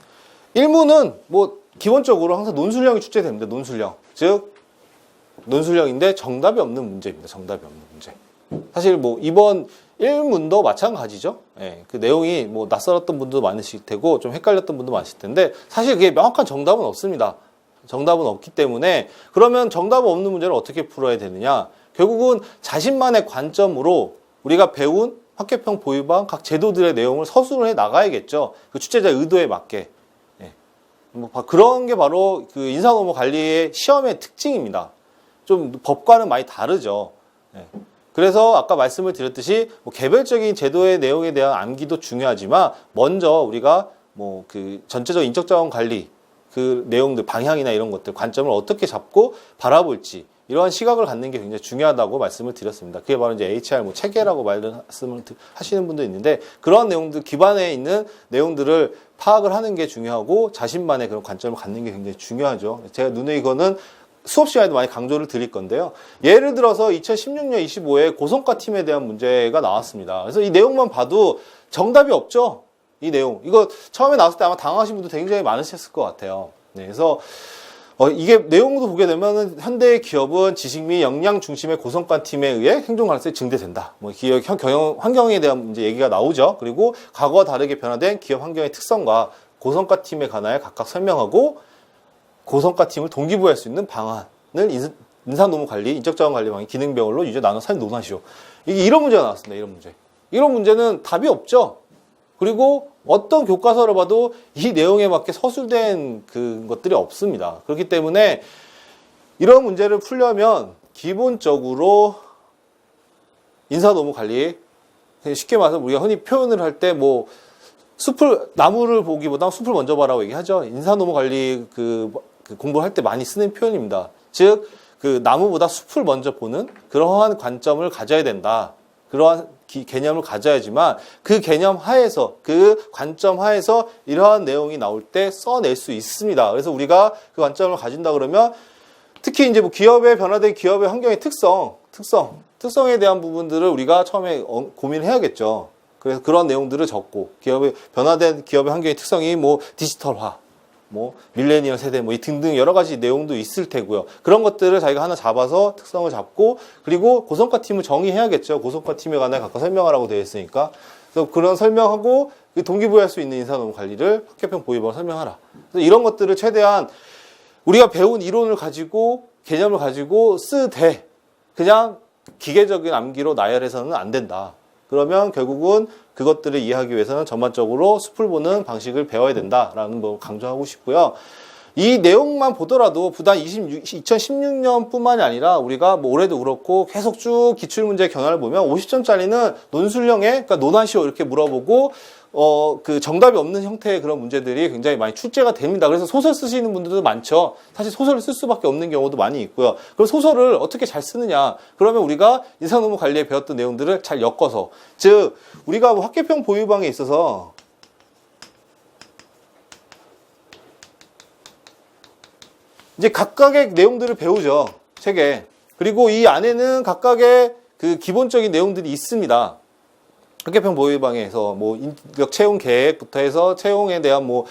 1문은 뭐 기본적으로 항상 논술형이 출제됩니다. 논술형. 즉 논술형인데 정답이 없는 문제입니다. 정답이 없는 문제. 사실 뭐 이번 1문도 마찬가지죠. 예, 그 내용이 뭐 낯설었던 분도 많으실 테고 좀 헷갈렸던 분도 많으실 텐데 사실 그게 명확한 정답은 없습니다. 정답은 없기 때문에 그러면 정답 없는 문제를 어떻게 풀어야 되느냐? 결국은 자신만의 관점으로 우리가 배운 학계평 보유방 각 제도들의 내용을 서술을 해 나가야겠죠. 그 출제자의 의도에 맞게. 예. 뭐 그런 게 바로 그 인사노무 관리의 시험의 특징입니다. 좀 법과는 많이 다르죠. 예. 그래서 아까 말씀을 드렸듯이 뭐 개별적인 제도의 내용에 대한 암기도 중요하지만 먼저 우리가 뭐 그 전체적 인적 자원 관리 그 내용들 방향이나 이런 것들 관점을 어떻게 잡고 바라볼지 이러한 시각을 갖는 게 굉장히 중요하다고 말씀을 드렸습니다. 그게 바로 이제 HR 뭐 체계라고 말씀을 하시는 분도 있는데 그런 내용들 기반에 있는 내용들을 파악을 하는 게 중요하고 자신만의 그런 관점을 갖는 게 굉장히 중요하죠. 제가 눈에 이거는 수업 시간에도 많이 강조를 드릴 건데요. 예를 들어서 2016년 25회 고성과 팀에 대한 문제가 나왔습니다. 그래서 이 내용만 봐도 정답이 없죠. 이 내용. 이거 처음에 나왔을 때 아마 당황하신 분도 굉장히 많으셨을 것 같아요. 네, 그래서 이게 내용도 보게 되면 현대의 기업은 지식 및 역량 중심의 고성과 팀에 의해 행동 가능성이 증대된다. 뭐 기업 경영 환경에 대한 이제 얘기가 나오죠. 그리고 과거와 다르게 변화된 기업 환경의 특성과 고성과 팀에 관하여 각각 설명하고 고성과 팀을 동기부여할 수 있는 방안을 인사노무 관리, 인적자원 관리 방안 기능별로 유저 나눠 논하시오. 이게 이런 문제가 나왔습니다. 이런 문제. 이런 문제는 답이 없죠. 그리고 어떤 교과서를 봐도 이 내용에 맞게 서술된 것들이 없습니다. 그렇기 때문에 이런 문제를 풀려면 기본적으로 인사노무 관리, 쉽게 말해서 우리가 흔히 표현을 할 때 뭐 나무를 보기보다 숲을 먼저 봐라고 얘기하죠. 인사노무 관리 공부할 때 많이 쓰는 표현입니다. 즉, 그 나무보다 숲을 먼저 보는 그러한 관점을 가져야 된다. 그러한 개념을 가져야지만 그 개념 하에서, 그 관점 하에서 이러한 내용이 나올 때 써낼 수 있습니다. 그래서 우리가 그 관점을 가진다 그러면 특히 이제 뭐 기업의 변화된 기업의 환경의 특성에 대한 부분들을 우리가 처음에 고민을 해야겠죠. 그래서 그런 내용들을 적고 변화된 기업의 환경의 특성이 뭐 디지털화, 뭐 밀레니얼 세대 뭐 이 등등 여러 가지 내용도 있을 테고요. 그런 것들을 자기가 하나 잡아서 특성을 잡고 그리고 고성과 팀을 정의해야겠죠. 고성과 팀에 관해 각각 설명하라고 되어 있으니까. 그래서 그런 설명하고 동기부여할 수 있는 인사노무 관리를 학계평 보유방을 설명하라. 그래서 이런 것들을 최대한 우리가 배운 이론을 가지고 개념을 가지고 쓰되 그냥 기계적인 암기로 나열해서는 안 된다. 그러면 결국은 그것들을 이해하기 위해서는 전반적으로 숲을 보는 방식을 배워야 된다라는 걸 강조하고 싶고요. 이 내용만 보더라도 부단 2016년뿐만이 아니라 우리가 뭐 올해도 그렇고 계속 쭉 기출문제 견화를 보면 50점짜리는 논술형에 그러니까 논하시오 이렇게 물어보고 그 정답이 없는 형태의 그런 문제들이 굉장히 많이 출제가 됩니다. 그래서 소설 쓰시는 분들도 많죠. 사실 소설을 쓸 수밖에 없는 경우도 많이 있고요. 그럼 소설을 어떻게 잘 쓰느냐? 그러면 우리가 인사노무 관리에 배웠던 내용들을 잘 엮어서, 즉 우리가 뭐 학계평 보유방에 있어서 이제 각각의 내용들을 배우죠. 책에. 그리고 이 안에는 각각의 그 기본적인 내용들이 있습니다. 학계평 보유방에서 뭐 인력 채용 계획부터 해서 채용에 대한 뭐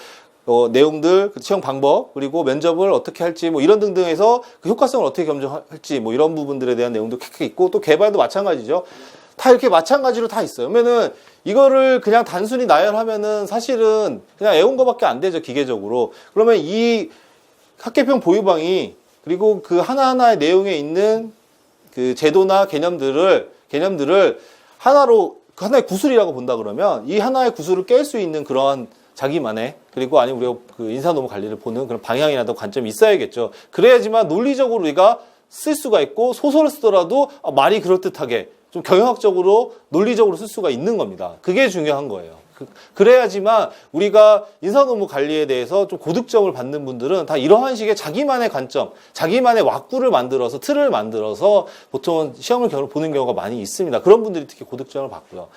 내용들, 채용 방법, 그리고 면접을 어떻게 할지 뭐 이런 등등해서 그 효과성을 어떻게 검증할지 뭐 이런 부분들에 대한 내용도 꽤 있고 또 개발도 마찬가지죠. 다 이렇게 마찬가지로 다 있어요. 그러면은 이거를 그냥 단순히 나열하면은 사실은 그냥 애운 거밖에 안 되죠, 기계적으로. 그러면 이 학계평 보유방이 그리고 그 하나하나의 내용에 있는 그 제도나 개념들을 하나의 구술이라고 본다 그러면 이 하나의 구술을 깰 수 있는 그러한 자기만의 그리고 아니면 우리가 그 인사노무 관리를 보는 그런 방향이나 관점이 있어야겠죠. 그래야지만 논리적으로 우리가 쓸 수가 있고 소설을 쓰더라도 말이 그럴듯하게 좀 경영학적으로 논리적으로 쓸 수가 있는 겁니다. 그게 중요한 거예요. 그래야지만 우리가 인사노무 관리에 대해서 좀 고득점을 받는 분들은 다 이러한 식의 자기만의 관점, 자기만의 왁구를 만들어서 틀을 만들어서 보통은 시험을 보는 경우가 많이 있습니다. 그런 분들이 특히 고득점을 받고요.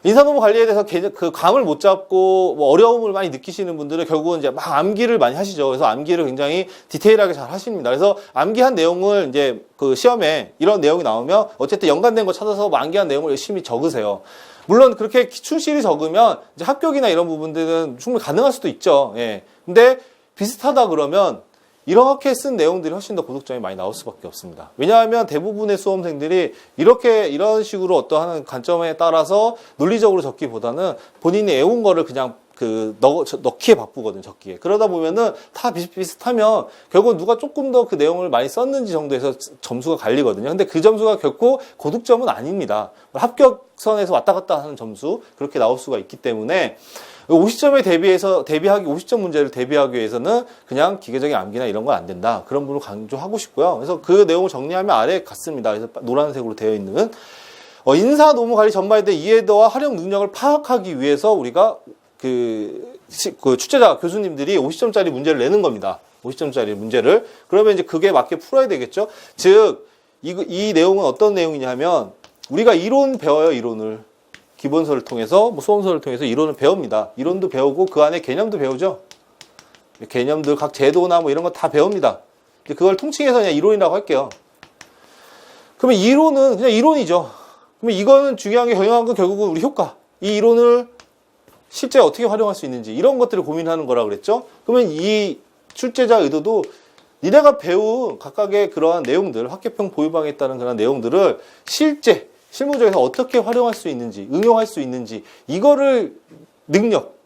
인사노무 관리에 대해서 그 감을 못 잡고 뭐 어려움을 많이 느끼시는 분들은 결국은 이제 막 암기를 많이 하시죠. 그래서 암기를 굉장히 디테일하게 잘 하십니다. 그래서 암기한 내용을 이제 그 시험에 이런 내용이 나오면 어쨌든 연관된 거 찾아서 암기한 내용을 열심히 적으세요. 물론 그렇게 출실이 적으면 이제 합격이나 이런 부분들은 충분히 가능할 수도 있죠. 예. 근데 비슷하다 그러면 이렇게 쓴 내용들이 훨씬 더 고득점이 많이 나올 수밖에 없습니다. 왜냐하면 대부분의 수험생들이 이런 식으로 어떠한 관점에 따라서 논리적으로 적기보다는 본인이 외운 거를 그냥 넣기에 바쁘거든요, 적기에. 그러다 보면은 다 비슷비슷하면 결국 누가 조금 더 그 내용을 많이 썼는지 정도에서 점수가 갈리거든요. 근데 그 점수가 결코 고득점은 아닙니다. 합격선에서 왔다 갔다 하는 점수, 그렇게 나올 수가 있기 때문에 50점에 50점 문제를 대비하기 위해서는 그냥 기계적인 암기나 이런 건 안 된다. 그런 부분을 강조하고 싶고요. 그래서 그 내용을 정리하면 아래에 같습니다. 그래서 노란색으로 되어 있는 인사 노무 관리 전반에 대한 이해도와 활용 능력을 파악하기 위해서 우리가 그 출제자 교수님들이 50점짜리 문제를 내는 겁니다. 50점짜리 문제를. 그러면 이제 그게 맞게 풀어야 되겠죠. 즉, 이 내용은 어떤 내용이냐 하면 우리가 이론 배워요, 이론을. 기본서를 통해서, 수험서를 통해서 이론을 배웁니다. 이론도 배우고 그 안에 개념도 배우죠. 개념들, 각 제도나 이런 거 다 배웁니다. 그걸 통칭해서 그냥 이론이라고 할게요. 그러면 이론은 그냥 이론이죠. 그러면 이거는 중요한 건 결국은 우리 효과. 이 이론을 실제 어떻게 활용할 수 있는지 이런 것들을 고민하는 거라 그랬죠. 그러면 이 출제자 의도도 니네가 배운 각각의 그러한 내용들, 학계평 보유방에 따른 그런 내용들을 실무적에서 어떻게 활용할 수 있는지, 응용할 수 있는지, 이거를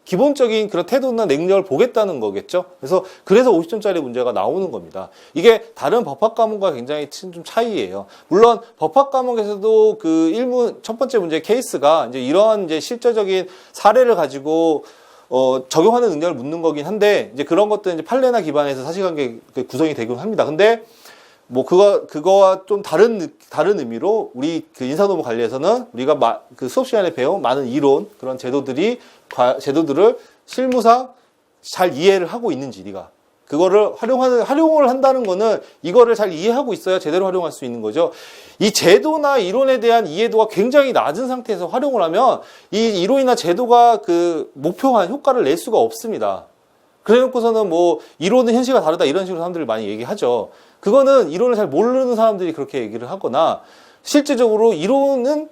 기본적인 그런 태도나 능력을 보겠다는 거겠죠. 그래서 50점짜리 문제가 나오는 겁니다. 이게 다른 법학 과목과 굉장히 좀 차이예요. 물론 법학 과목에서도 첫 번째 문제 케이스가 이제 이러한 이제 실제적인 사례를 가지고 적용하는 능력을 묻는 거긴 한데, 이제 그런 것들은 이제 판례나 기반에서 사실관계 구성이 되긴 합니다. 근데 그거와 좀 다른 의미로 우리 인사노무 관리에서는 우리가 수업 시간에 배운 많은 이론, 그런 제도들을 실무상 잘 이해를 하고 있는지, 네가. 그거를 활용을 한다는 거는 이거를 잘 이해하고 있어야 제대로 활용할 수 있는 거죠. 이 제도나 이론에 대한 이해도가 굉장히 낮은 상태에서 활용을 하면 이 이론이나 제도가 목표한 효과를 낼 수가 없습니다. 그래 놓고서는 이론은 현실과 다르다 이런 식으로 사람들이 많이 얘기하죠. 그거는 이론을 잘 모르는 사람들이 그렇게 얘기를 하거나, 실제적으로 이론은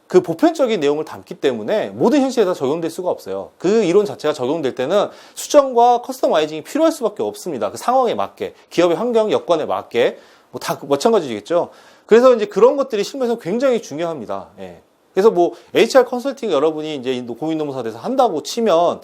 그 보편적인 내용을 담기 때문에 모든 현실에 다 적용될 수가 없어요. 그 이론 자체가 적용될 때는 수정과 커스터마이징이 필요할 수밖에 없습니다. 그 상황에 맞게, 기업의 환경, 여건에 맞게, 다 마찬가지겠죠. 그래서 이제 그런 것들이 실무에서 굉장히 중요합니다. 예. 그래서 HR 컨설팅 여러분이 이제 공인노무사대에서 한다고 치면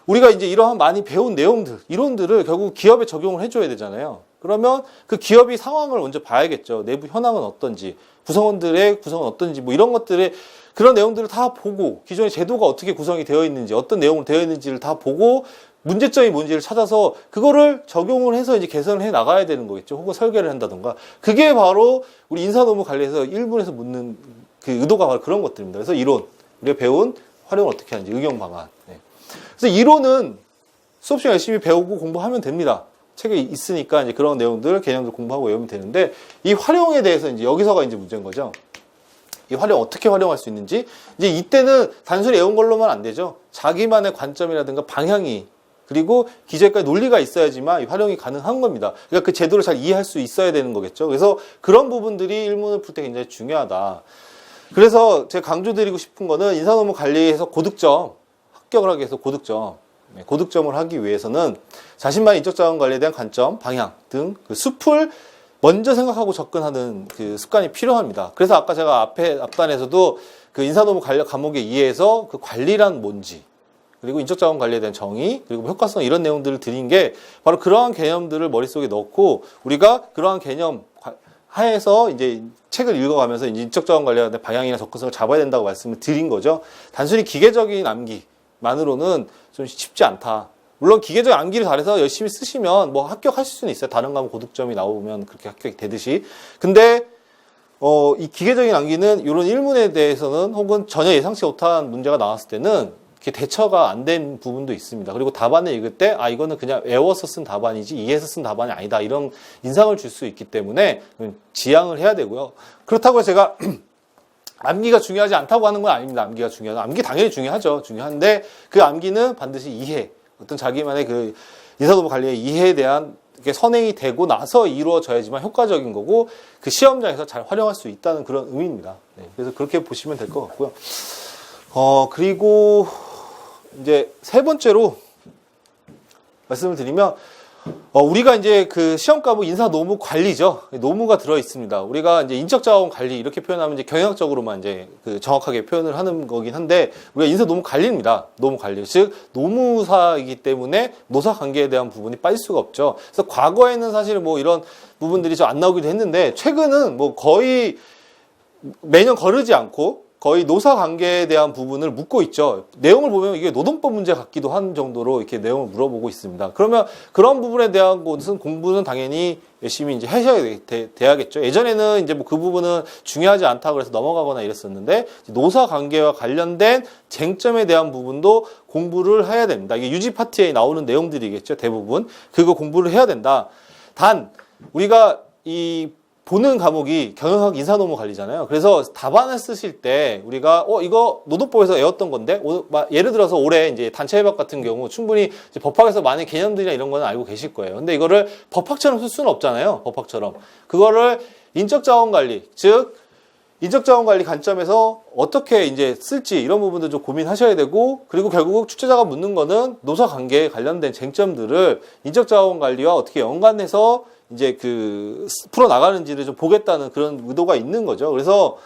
우리가 이제 이러한 많이 배운 내용들, 이론들을 결국 기업에 적용을 해줘야 되잖아요. 그러면 그 기업이 상황을 먼저 봐야겠죠. 내부 현황은 어떤지, 구성원들의 구성은 어떤지, 이런 것들의 그런 내용들을 다 보고, 기존의 제도가 어떻게 구성이 되어 있는지, 어떤 내용으로 되어 있는지를 다 보고, 문제점이 뭔지를 찾아서 그거를 적용을 해서 이제 개선을 해 나가야 되는 거겠죠. 혹은 설계를 한다던가. 그게 바로 우리 인사노무 관리에서 1분에서 묻는 그 의도가 바로 그런 것들입니다. 그래서 이론, 우리가 배운 활용을 어떻게 하는지, 응용 방안. 네. 그래서 이론은 수업 시간 열심히 배우고 공부하면 됩니다. 책에 있으니까 이제 그런 내용들, 개념들 공부하고 외우면 되는데, 이 활용에 대해서 이제 여기서가 이제 문제인 거죠. 이 활용 어떻게 활용할 수 있는지, 이제 이때는 단순히 외운 걸로만 안 되죠. 자기만의 관점이라든가 방향이, 그리고 기재까지 논리가 있어야지만 이 활용이 가능한 겁니다. 그러니까 그 제도를 잘 이해할 수 있어야 되는 거겠죠. 그래서 그런 부분들이 일문을 풀 때 굉장히 중요하다. 그래서 제가 강조드리고 싶은 거는 인사노무 관리에서 합격을 하기 위해서 고득점을 하기 위해서는 자신만의 인적자원 관리에 대한 관점, 방향 등 그 숲을 먼저 생각하고 접근하는 그 습관이 필요합니다. 그래서 아까 제가 앞단에서도 그 인사노무 관리 과목의 이해에서 그 관리란 뭔지, 그리고 인적자원 관리에 대한 정의, 그리고 효과성 이런 내용들을 드린 게 바로 그러한 개념들을 머릿속에 넣고 우리가 그러한 개념 하에서 이제 책을 읽어가면서 이제 인적자원 관리에 대한 방향이나 접근성을 잡아야 된다고 말씀을 드린 거죠. 단순히 기계적인 암기만으로는 좀 쉽지 않다. 물론 기계적인 암기를 잘해서 열심히 쓰시면 합격하실 수는 있어요. 다른 과목 고득점이 나오면 그렇게 합격이 되듯이. 근데 이 기계적인 암기는 이런 일문에 대해서는 혹은 전혀 예상치 못한 문제가 나왔을 때는 이렇게 대처가 안 된 부분도 있습니다. 그리고 답안을 읽을 때 이거는 그냥 외워서 쓴 답안이지 이해해서 쓴 답안이 아니다. 이런 인상을 줄 수 있기 때문에 지양을 해야 되고요. 그렇다고 해서 제가 암기가 중요하지 않다고 하는 건 아닙니다. 암기가 중요하다. 암기 당연히 중요하죠. 중요한데 그 암기는 반드시 이해, 어떤 자기만의 그 인사노무 관리의 이해에 대한 선행이 되고 나서 이루어져야지만 효과적인 거고 그 시험장에서 잘 활용할 수 있다는 그런 의미입니다. 네, 그래서 그렇게 보시면 될 것 같고요. 그리고 이제 세 번째로 말씀을 드리면 우리가 이제 그 시험 과목 인사 노무 관리죠. 노무가 들어 있습니다. 우리가 이제 인적 자원 관리 이렇게 표현하면 이제 경영학적으로만 이제 그 정확하게 표현을 하는 거긴 한데 우리가 인사 노무 관리입니다. 노무 관리. 즉 노무사이기 때문에 노사 관계에 대한 부분이 빠질 수가 없죠. 그래서 과거에는 사실 뭐 이런 부분들이 좀 안 나오기도 했는데 최근은 뭐 거의 매년 거르지 않고 거의 노사 관계에 대한 부분을 묻고 있죠. 내용을 보면 이게 노동법 문제 같기도 한 정도로 이렇게 내용을 물어보고 있습니다. 그러면 그런 부분에 대한 것은 공부는 당연히 열심히 이제 하셔야 돼야겠죠. 예전에는 이제 뭐 그 부분은 중요하지 않다고 해서 넘어가거나 이랬었는데 노사 관계와 관련된 쟁점에 대한 부분도 공부를 해야 됩니다. 이게 유지 파트에 나오는 내용들이겠죠. 대부분 그거 공부를 해야 된다. 단 우리가 이 보는 과목이 경영학 인사노무 관리잖아요. 그래서 답안을 쓰실 때 우리가 이거 노동법에서 외웠던 건데 예를 들어서 올해 이제 단체 협약 같은 경우 충분히 이제 법학에서 많은 개념들이나 이런 거는 알고 계실 거예요. 근데 이거를 법학처럼 쓸 수는 없잖아요. 법학처럼 그거를 인적 자원 관리, 즉 인적 자원 관리 관점에서 어떻게 이제 쓸지 이런 부분도 좀 고민하셔야 되고 그리고 결국 출제자가 묻는 거는 노사 관계에 관련된 쟁점들을 인적 자원 관리와 어떻게 연관해서 이제 그 풀어 나가는지를 좀 보겠다는 그런 의도가 있는 거죠. 그래서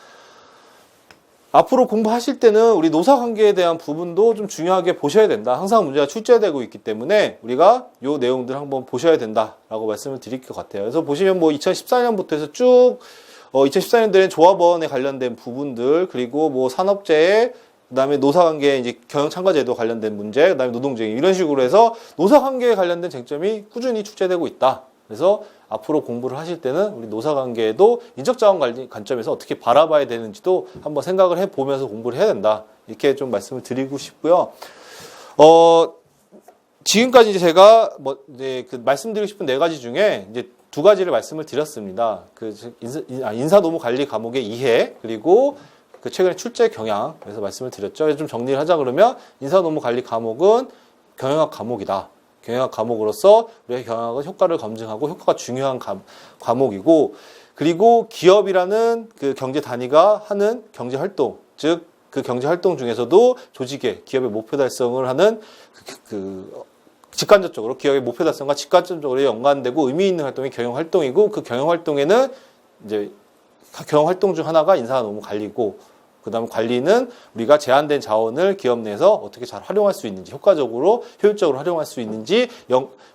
앞으로 공부하실 때는 우리 노사 관계에 대한 부분도 좀 중요하게 보셔야 된다. 항상 문제가 출제되고 있기 때문에 우리가 요 내용들 한번 보셔야 된다라고 말씀을 드릴 것 같아요. 그래서 보시면 뭐 2014년부터 해서 쭉 2014년도에는 조합원에 관련된 부분들 그리고 뭐 산업재해 그다음에 노사관계 이제 경영참가제도 관련된 문제, 그다음에 노동쟁의 이런 식으로 해서 노사관계에 관련된 쟁점이 꾸준히 출제되고 있다. 그래서 앞으로 공부를 하실 때는 우리 노사관계에도 인적자원 관리 관점에서 어떻게 바라봐야 되는지도 한번 생각을 해보면서 공부를 해야 된다. 이렇게 좀 말씀을 드리고 싶고요. 지금까지 이제 제가 이제 그 말씀드리고 싶은 네 가지 중에 이제 두 가지를 말씀을 드렸습니다. 그 인사노무 관리 과목의 이해 그리고 그 최근에 출제 경향 그래서 말씀을 드렸죠. 그래서 좀 정리를 하자 그러면 인사노무 관리 과목은 경영학 과목이다. 경영학 과목으로서 우리의 경영학은 효과를 검증하고 효과가 중요한 과목이고 그리고 기업이라는 그 경제 단위가 하는 경제 활동 즉 그 경제 활동 중에서도 조직의 기업의 목표 달성을 하는 직간접적으로 기업의 목표 달성과 직간접적으로 연관되고 의미 있는 활동이 경영 활동이고 그 경영 활동에는 이제 경영 활동 중 하나가 인사노무 관리고 그다음 관리는 우리가 제한된 자원을 기업 내에서 어떻게 잘 활용할 수 있는지 효과적으로 효율적으로 활용할 수 있는지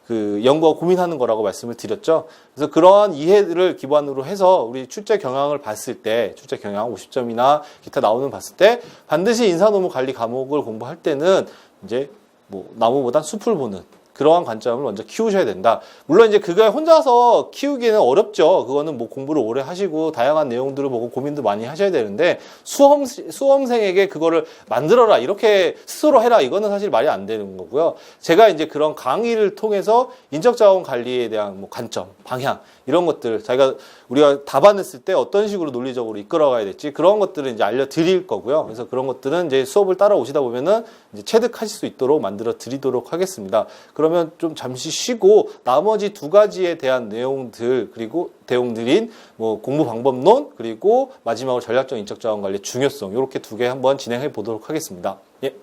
연구와 고민하는 거라고 말씀을 드렸죠. 그래서 그러한 이해를 기반으로 해서 우리 출제 경향을 봤을 때 출제 경향 50점이나 기타 나오는 봤을 때 반드시 인사노무 관리 과목을 공부할 때는 이제 뭐 나무보단 숲을 보는 그러한 관점을 먼저 키우셔야 된다. 물론 이제 그걸 혼자서 키우기는 어렵죠. 그거는 뭐 공부를 오래 하시고 다양한 내용들을 보고 고민도 많이 하셔야 되는데 수험생에게 그거를 만들어라 이렇게 스스로 해라 이거는 사실 말이 안 되는 거고요. 제가 이제 그런 강의를 통해서 인적자원 관리에 대한 뭐 관점, 방향 이런 것들 우리가 답안을 쓸 때 어떤 식으로 논리적으로 이끌어가야 될지 그런 것들을 이제 알려드릴 거고요. 그래서 그런 것들은 이제 수업을 따라오시다 보면은 이제 체득하실 수 있도록 만들어 드리도록 하겠습니다. 그러면 좀 잠시 쉬고 나머지 두 가지에 대한 내용들 그리고 내용들인 뭐 공부 방법론 그리고 마지막으로 전략적 인적 자원 관리의 중요성 이렇게 두 개 한번 진행해 보도록 하겠습니다. 예.